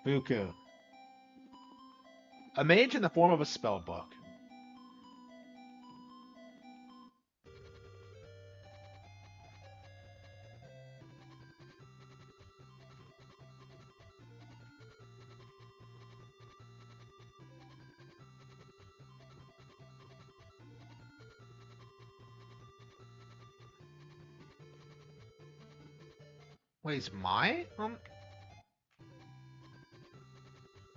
Buku. A mage in the form of a spell book. Wait, is Mai?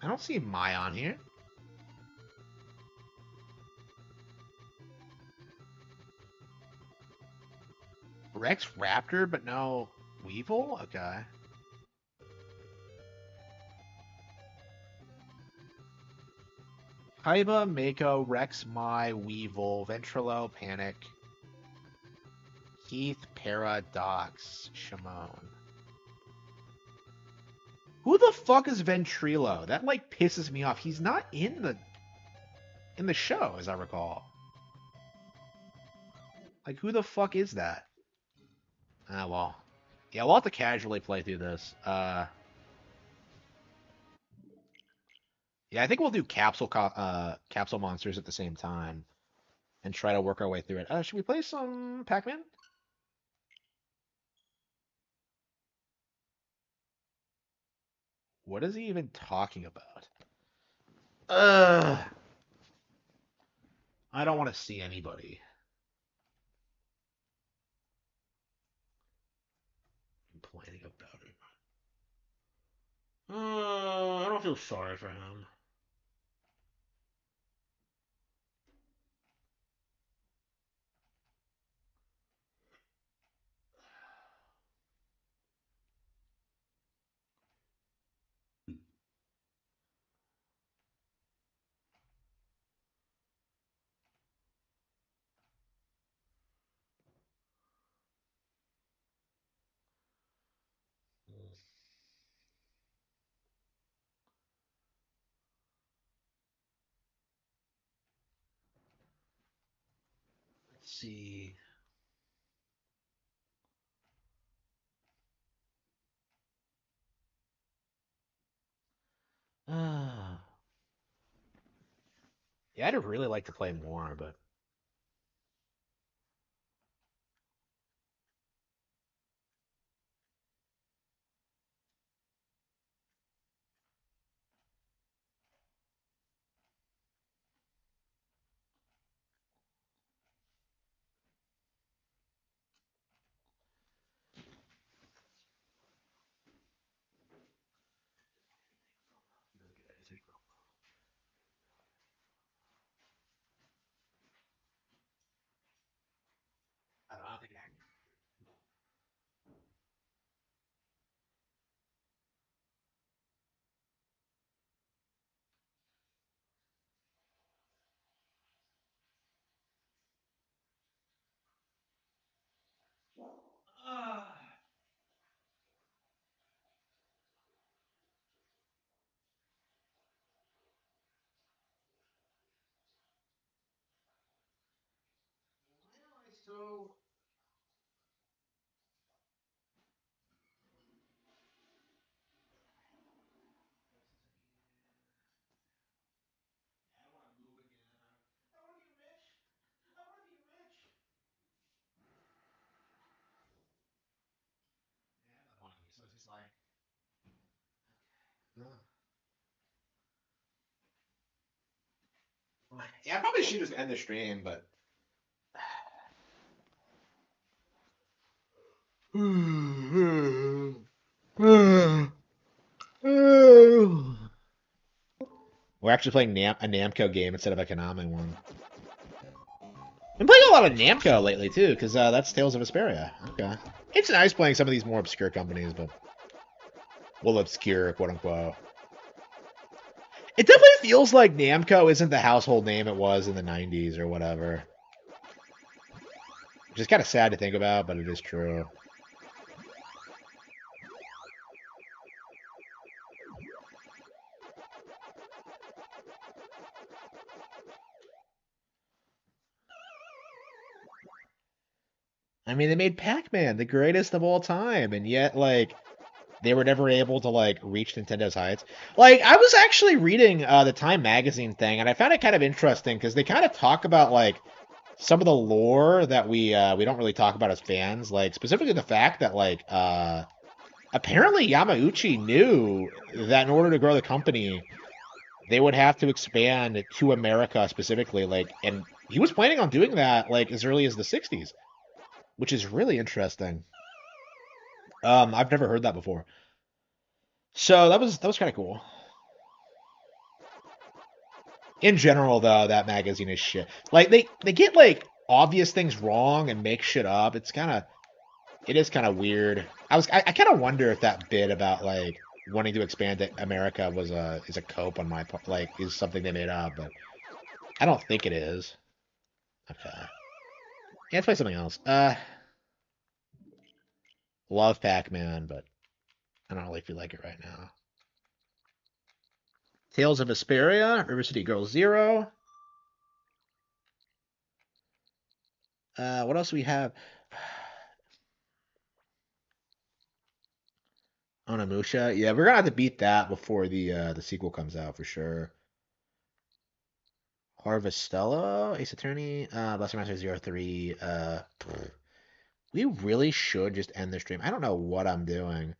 I don't see Mai on here. Rex Raptor, but no Weevil? Okay. Kaiba, Mako, Rex, Mai, Weevil, Ventrilo, Panic, Keith, Paradox, Shimon. Who the fuck is Ventrilo? That like pisses me off. He's not in the show, as I recall. Like who the fuck is that? Ah well. Yeah, we'll have to casually play through this. Yeah, I think we'll do capsule monsters at the same time and try to work our way through it. Should we play some Pac-Man? What is he even talking about? Ugh. I don't want to see anybody complaining about it. I don't feel sorry for him. Let's see. Uh, yeah, I'd really like to play more, but I don't think I can. So I want to move again. I want to be rich. I want to be rich. Yeah, I want to be. So it's just like, no. Yeah, I probably should just end the stream, but we're actually playing a Namco game instead of a Konami one. Been playing a lot of Namco lately too, because that's Tales of Vesperia. Okay, it's nice playing some of these more obscure companies, but well, obscure, quote unquote. It definitely feels like Namco isn't the household name it was in the '90s or whatever, which is kind of sad to think about, but it is true. I mean, they made Pac-Man the greatest of all time, and yet, like, they were never able to like reach Nintendo's heights. Like I was actually reading the Time magazine thing, and I found it kind of interesting because they kind of talk about like some of the lore that we don't really talk about as fans, like specifically the fact that like apparently Yamauchi knew that in order to grow the company, they would have to expand to America specifically, like, and he was planning on doing that like as early as the '60s, which is really interesting. I've never heard that before. So that was kind of cool. In general, though, that magazine is shit. Like they get like obvious things wrong and make shit up. It's kind of It is kind of weird. I kind of wonder if that bit about like wanting to expand to America was a is a cope on my part, like is something they made up, but I don't think it is. Okay. Yeah, let's play something else. Love Pac-Man, but I don't really feel like it right now. Tales of Vesperia, River City Girls Zero. What else do we have? Onimusha. Yeah, we're gonna have to beat that before the sequel comes out for sure. Harvestella, Ace Attorney, Blaster Master Zero 03. We really should just end the stream. I don't know what I'm doing.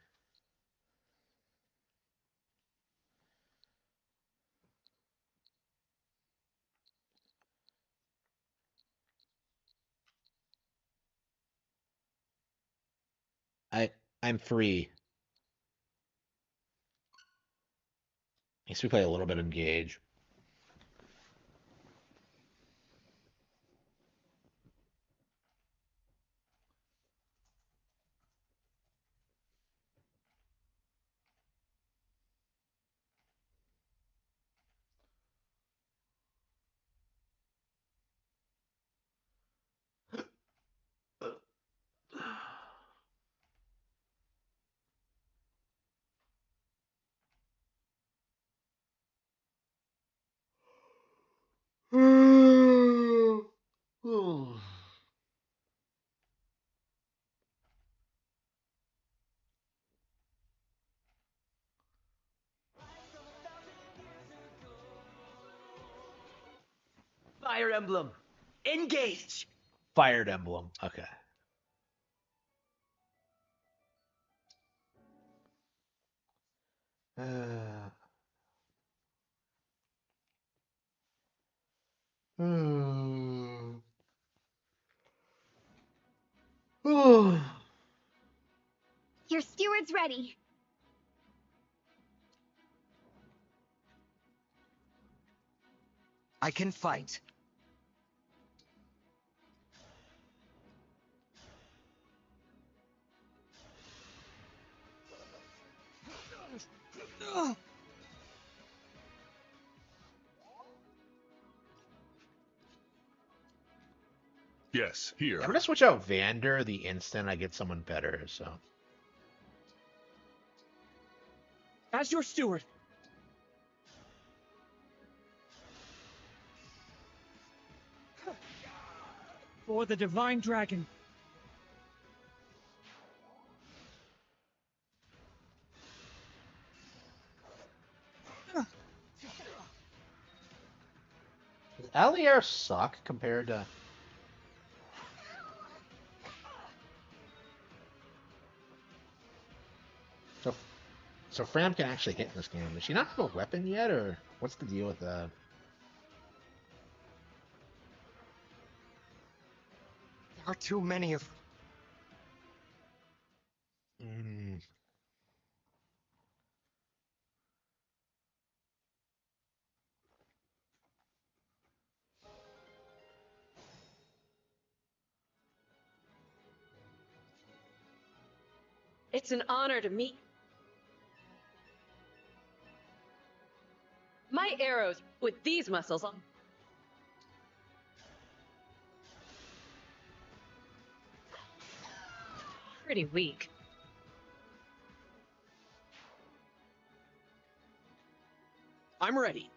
I I'm free. I guess we play a little bit of Engage. Fire Emblem, engage. Fired Emblem. Okay. Uh, hmm. Your steward's ready. I can fight. Yes, here. I'm gonna switch out Vander the instant I get someone better, so. As your steward. For the Divine Dragon. Does Allier suck compared to. So, so Fram can actually hit in this game. Does she not have a weapon yet, or what's the deal with that? There are too many of. Mm. It's an honor to meet. My arrows with these muscles on. Pretty weak. I'm ready.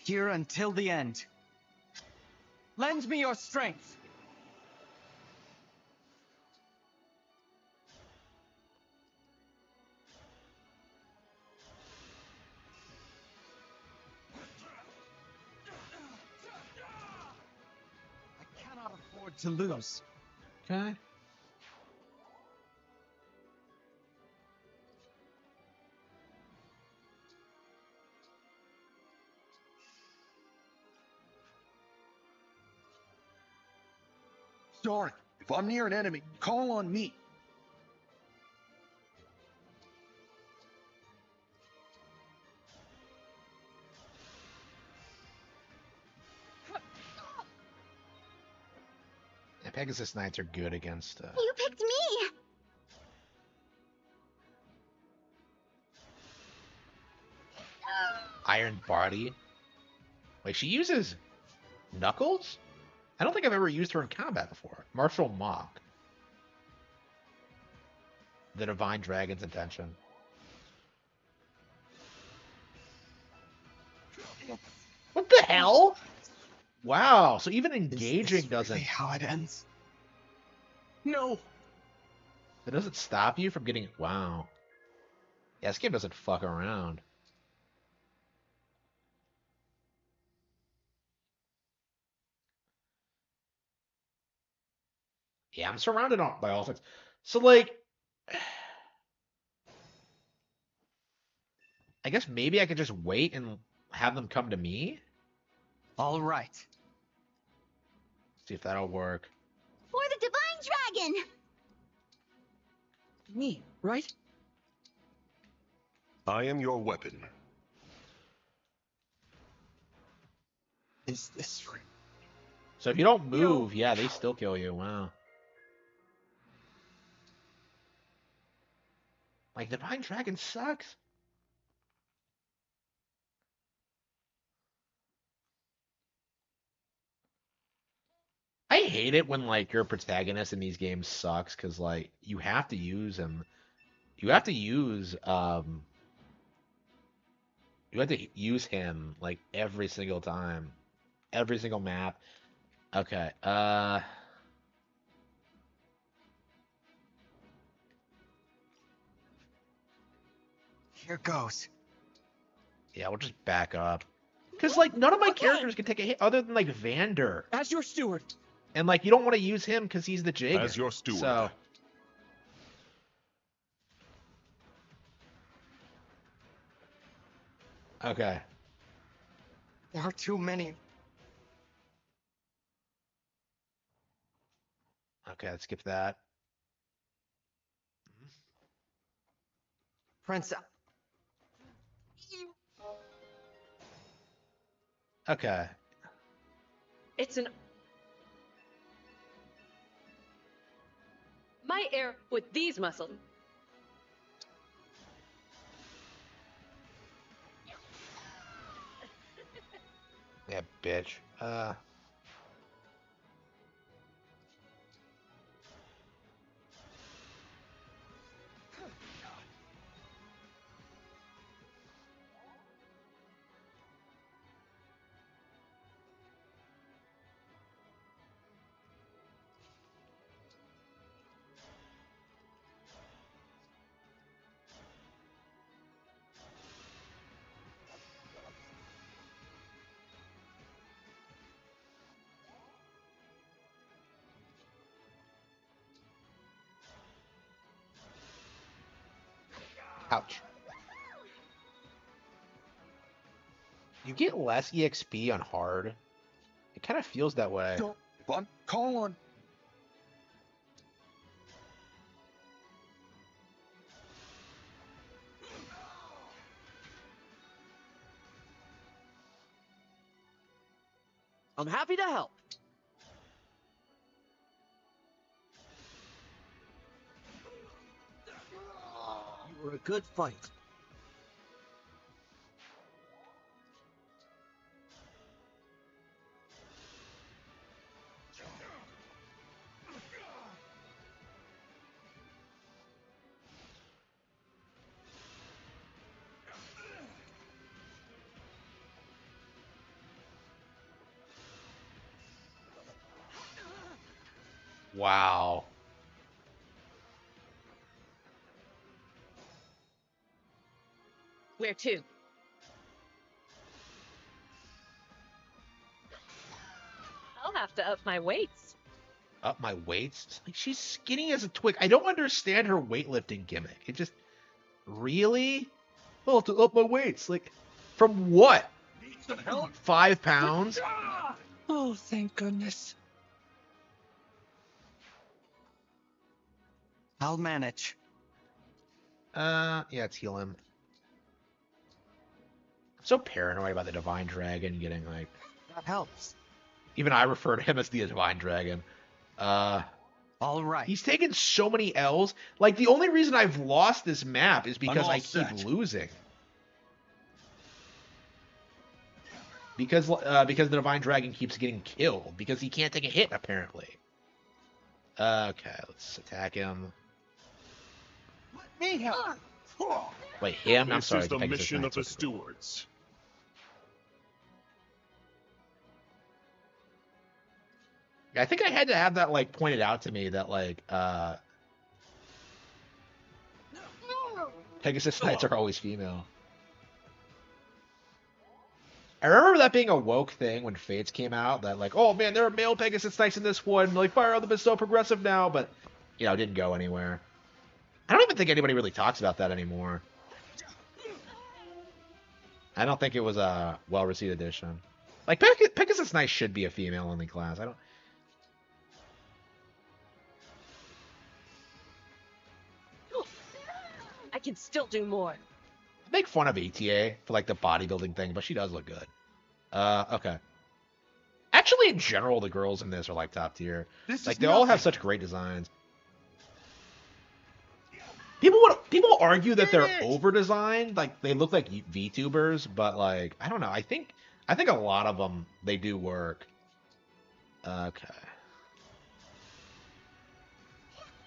Here until the end. Lend me your strength. I cannot afford to lose. Okay. dark. If I'm near an enemy, call on me. Yeah, Pegasus Knights are good against. You picked me! Iron Body. Wait, she uses Knuckles? I don't think I've ever used her in combat before. Martial Mock. The Divine Dragon's Intention. What the hell? Wow, so even engaging doesn't... Really how it ends? No! It doesn't stop you from getting... Wow. Yeah, this game doesn't fuck around. Yeah, I'm surrounded by all sides. So, like... I guess maybe I could just wait and have them come to me? All right. See if that'll work. For the Divine Dragon! Me, right? I am your weapon. Is this real? So if you don't move, yeah, they still kill you. Wow. Like, Divine Dragon sucks. I hate it when, like, your protagonist in these games sucks, because, like, you have to use him. You have to use, you have to use him, like, every single time. Every single map. Okay, Here goes. yeah, we'll just back up. Because, like, none of my Okay. characters can take a hit other than, like, Vander. As your steward. And, like, you don't want to use him because he's the Jager. As your steward. So, okay. There are too many. Okay, let's skip that. Prince. Okay. It's an... My air with these muscles. Yeah, bitch. Ouch. You get less EXP on hard. It kind of feels that way. Don't. If I'm call on. I'm happy to help. You were a good fight. Wow. Where to? I'll have to up my weights. Up my weights? Like, she's skinny as a twig. I don't understand her weightlifting gimmick. It just... Really? Oh, to up my weights. Like, from what? 5 pounds? Oh, thank goodness. I'll manage. Yeah, let's heal him. I'm so paranoid about the Divine Dragon getting, like... That helps. Even I refer to him as the Divine Dragon. All right. He's taken so many L's. Like, the only reason I've lost this map is because all I keep set. losing. Because the Divine Dragon keeps getting killed. Because he can't take a hit, apparently. Okay, let's attack him. Me help. Wait, him? I'm This sorry. is the Pegasus mission of Knight's the supposed to go. stewards. I think I had to have that, like, pointed out to me that, like, Pegasus Knights are always female. I remember that being a woke thing when Fates came out, that, like, oh, man, there are male Pegasus Knights in this one, like, Fire Emblem is so progressive now, but, you know, it didn't go anywhere. I don't even think anybody really talks about that anymore. I don't think it was a well-received addition. Like, Pegasus Knight should be a female-only class. I don't... I can still do more. I make fun of ETA for, like, the bodybuilding thing, but she does look good. Okay. Actually, in general, the girls in this are, like, top tier. This Like, is they all have nothing. such great designs. People argue that they're over-designed, like, they look like VTubers, but, like, I don't know. I think a lot of them, they do work. Okay.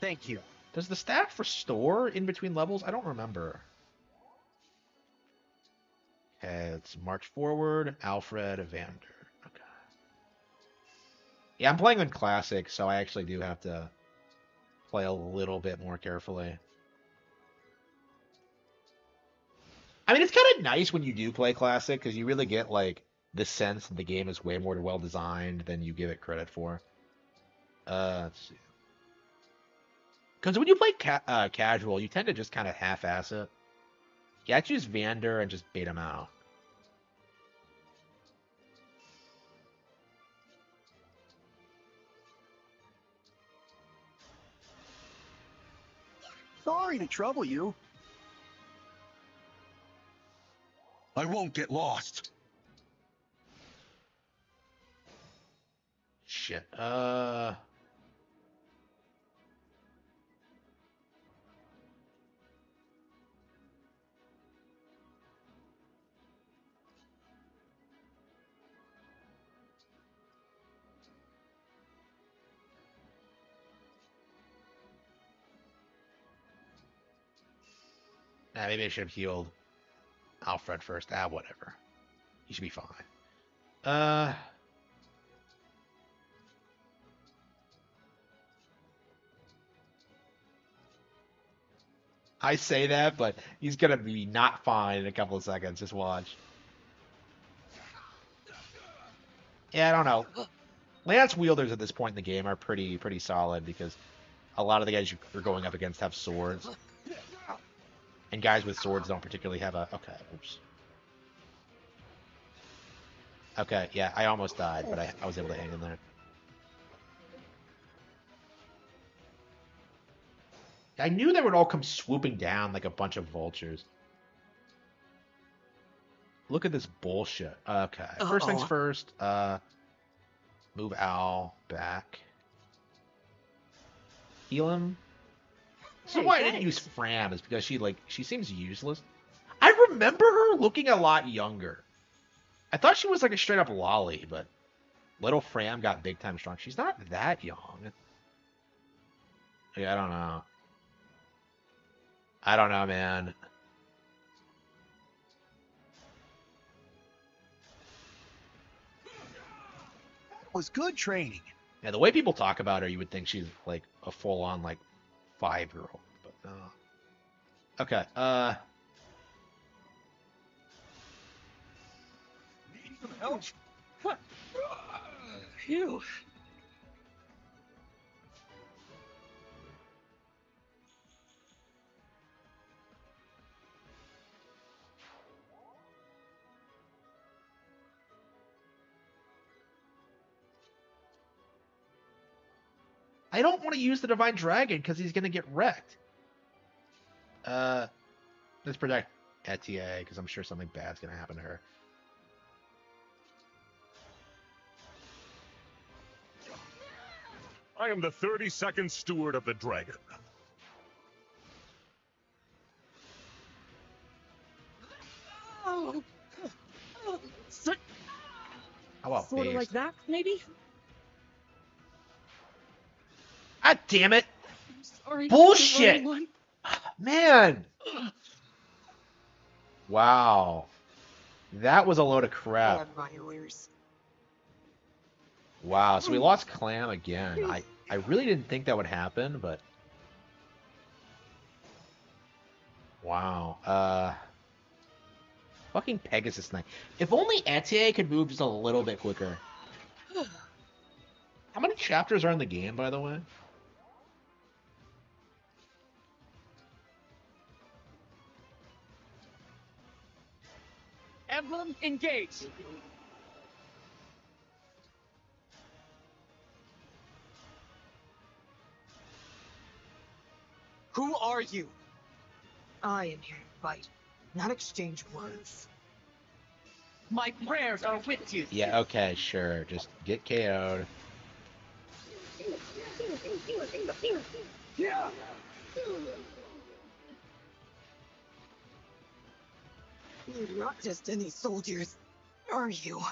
Thank you. Does the staff restore in between levels? I don't remember. Okay, let's march forward. Alfred, Evander. Okay. Yeah, I'm playing on Classic, so I actually do have to play a little bit more carefully. I mean, it's kind of nice when you do play Classic, because you really get, like, the sense that the game is way more well-designed than you give it credit for. Let's see. Because when you play casual, you tend to just kind of half-ass it. Yeah, I choose Vander and just bait him out. Sorry to trouble you. I won't get lost. Shit. Nah, maybe I should have healed Alfred first. Ah, whatever. He should be fine. I say that, but he's gonna be not fine in a couple of seconds. Just watch. Yeah, I don't know. Lance wielders at this point in the game are pretty solid because a lot of the guys you're going up against have swords. And guys with swords don't particularly have a... Okay, oops. Okay, yeah, I almost died, but I was able to hang in there. I knew they would all come swooping down like a bunch of vultures. Look at this bullshit. Okay, first things first. Move Al back. Heal him. So Hey, why I didn't use Fram is because she seems useless. I remember her looking a lot younger. I thought she was like a straight up lolly, but little Fram got big time strong. She's not that young. Yeah, I don't know. I don't know, man. Was good training. Yeah, the way people talk about her, you would think she's like a full on like 5-year-old, but no. Okay, Phew. I don't want to use the Divine Dragon because he's gonna get wrecked. Let's protect Etier because I'm sure something bad's gonna happen to her. I am the 32nd steward of the dragon. Oh. So, How about sort of base? like that, maybe? God damn it! I'm sorry. Bullshit! Everyone. Man! Wow. That was a load of crap. Blood my ears. Wow, so we lost Clam again. I really didn't think that would happen, but... Wow. Fucking Pegasus Knight. If only Etier could move just a little bit quicker. How many chapters are in the game, by the way? Emblem, engage! Who are you? I am here to fight, not exchange words. My prayers are with you. Yeah, okay, sure. Just get KO'd. You're not just any soldiers, are you?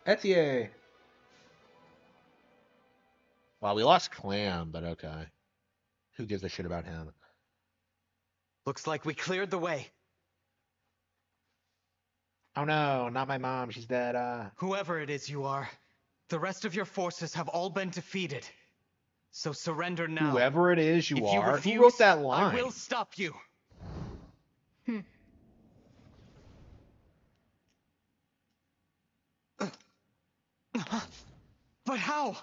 Etier! Well, we lost Clam, but okay. Who gives a shit about him? Looks like we cleared the way. Oh no, not my mom. She's dead. Whoever it is you are, the rest of your forces have all been defeated. So surrender now. Whoever it is you If are. refuse, Who wrote that line? I will stop you. But how?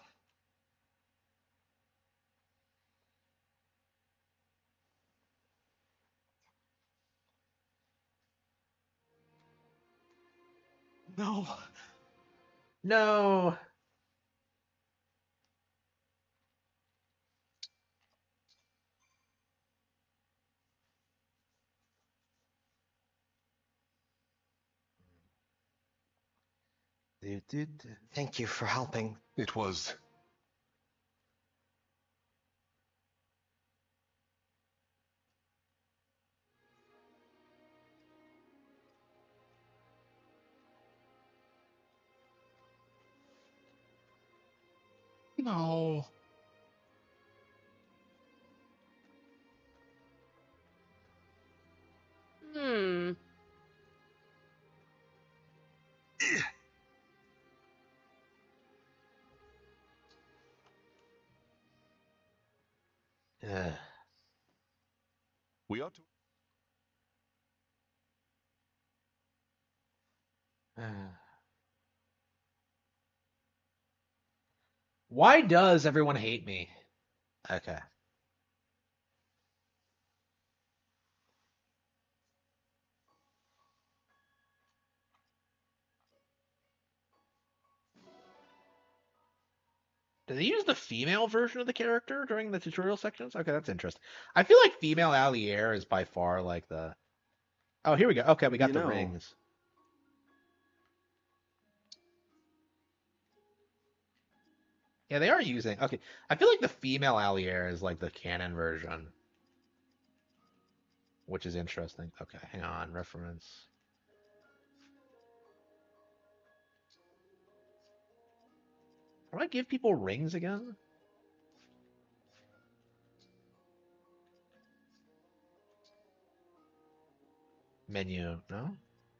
No. No. Thank you for helping. It was... No. Hmm. Ugh. We ought to... Why does everyone hate me? Okay. Do they use the female version of the character during the tutorial sections? Okay, that's interesting. I feel like female Allier is by far like the... Oh, here we go. Okay, we got the rings. Yeah, they are using... Okay, I feel like the female Allier is like the canon version. Which is interesting. Okay, hang on. Reference. How do I give people rings again? Menu, no?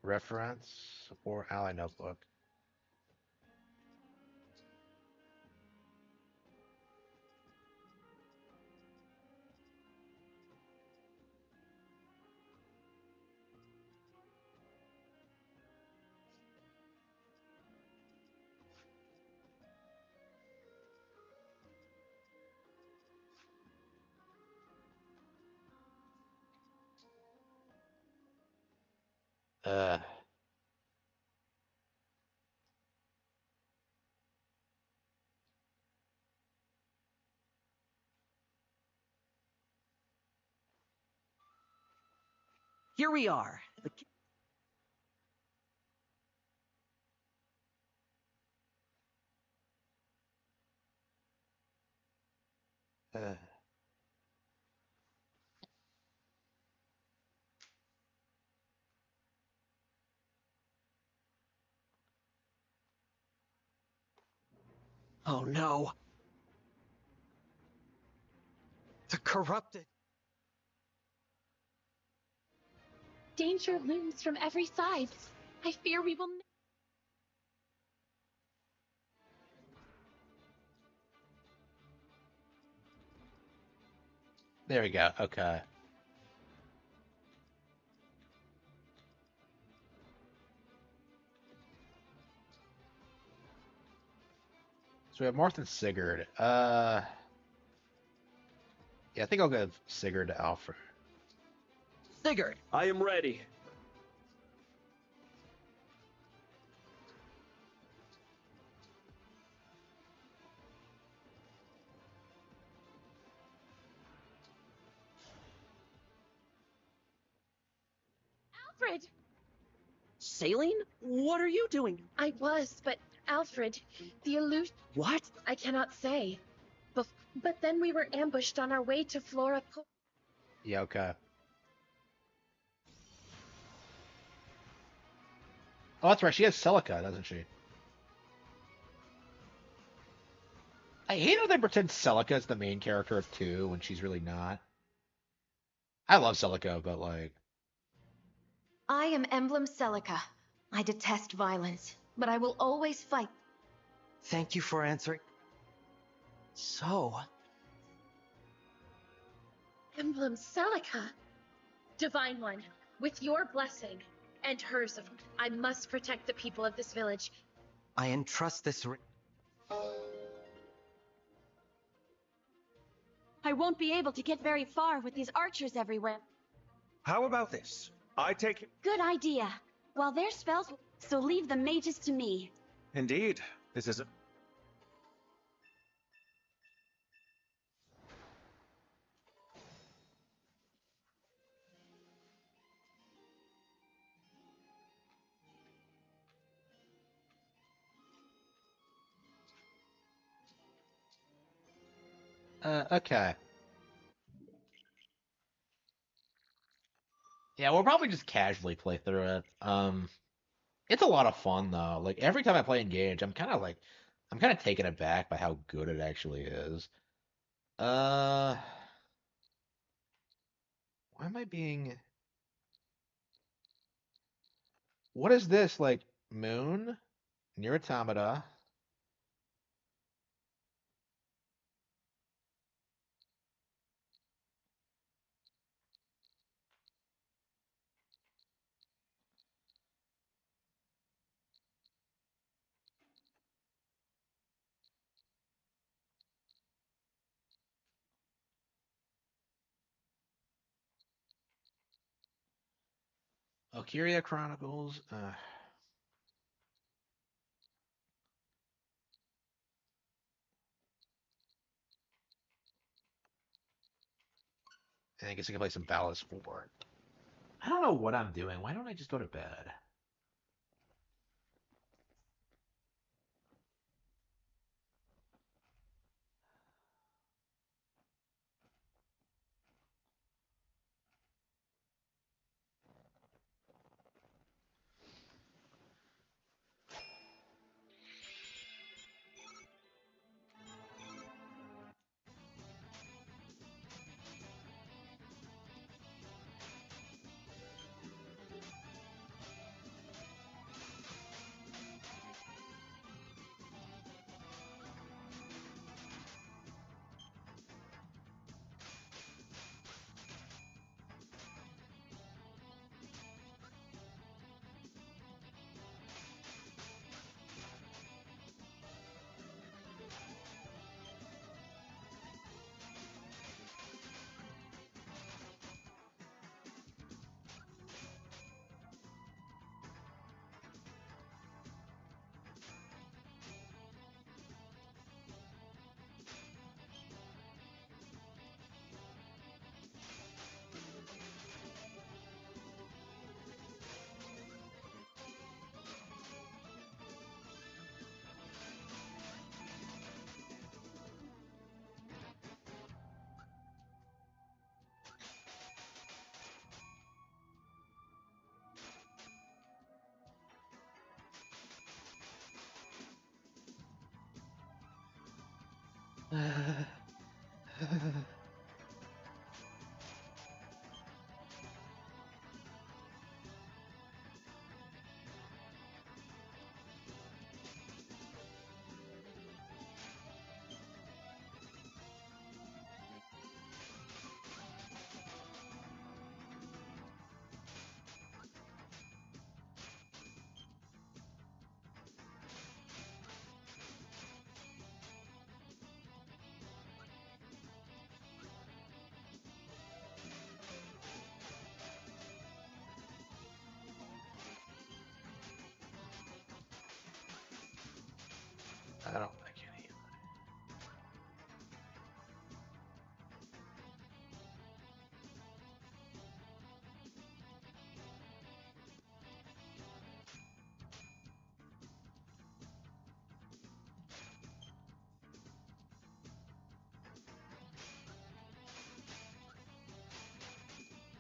Reference or ally notebook. Uh, Here we are. uh, Oh no. The corrupted. Danger looms from every side. I fear we will. there we go. Okay. So we have Marth and Sigurd. Yeah, I think I'll give Sigurd to Alfred. Sigurd. I am ready. Alfred! Saline? What are you doing? I was, but Alfred, the illusion. What? I cannot say. But then we were ambushed on our way to Flora. Yeah, okay. Oh, that's right. She has Celica, doesn't she? I hate how they pretend Celica is the main character of 2 when she's really not. I love Celica, but like... I am Emblem Celica. I detest violence, but I will always fight. Thank you for answering. So, Emblem Celica. Divine One, with your blessing, and hers, I must protect the people of this village. I entrust this ring. I won't be able to get very far with these archers everywhere. How about this? I take... Good idea. Well, their spells, so leave the mages to me. Indeed. This is a... Okay. Yeah, we'll probably just casually play through it. It's a lot of fun though. Like every time I play Engage, I'm kind of taken aback by how good it actually is. Uh, why am I being? What is this? Like Moon, Near Automata. Valkyria Chronicles. I guess I can play some Ballast 4. I don't know what I'm doing. Why don't I just go to bed? I don't think any.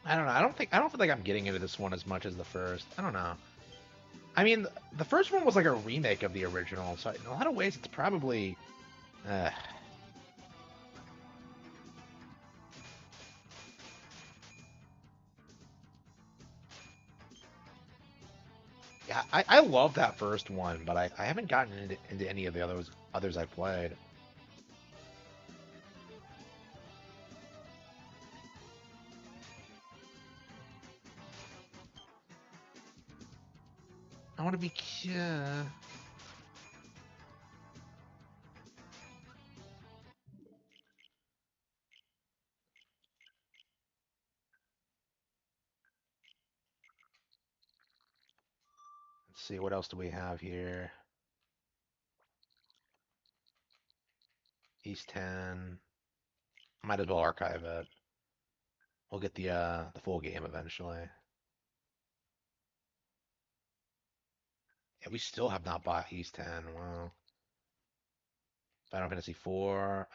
I don't know. I don't feel like I'm getting into this one as much as the first. I don't know. I mean, the first one was like a remake of the original, so in a lot of ways it's probably. Uh, yeah, I love that first one, but I haven't gotten into any of the others I've played. I want to be. Let's see, what else do we have here? East 10. Might as well archive it. We'll get the full game eventually. Yeah, we still have not bought East 10. Wow. Final Fantasy 4.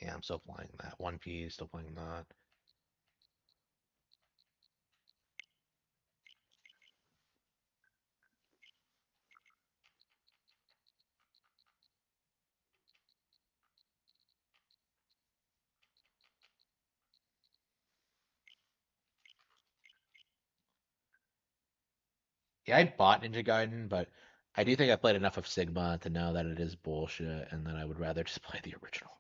Yeah, I'm still playing that. One Piece, still playing that. Yeah, I bought Ninja Gaiden, but I do think I played enough of Sigma to know that it is bullshit and that I would rather just play the original.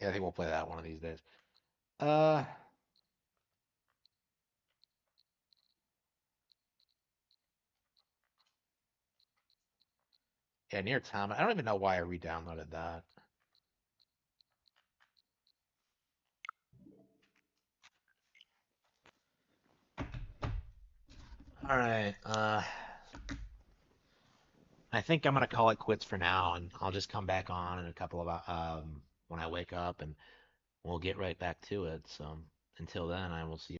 Yeah, I think we'll play that one of these days. Uh, yeah, Near Tom. I don't even know why I re-downloaded that. All right. I think I'm gonna call it quits for now, and I'll just come back on in a couple of when I wake up, and we'll get right back to it. So until then, I will see you.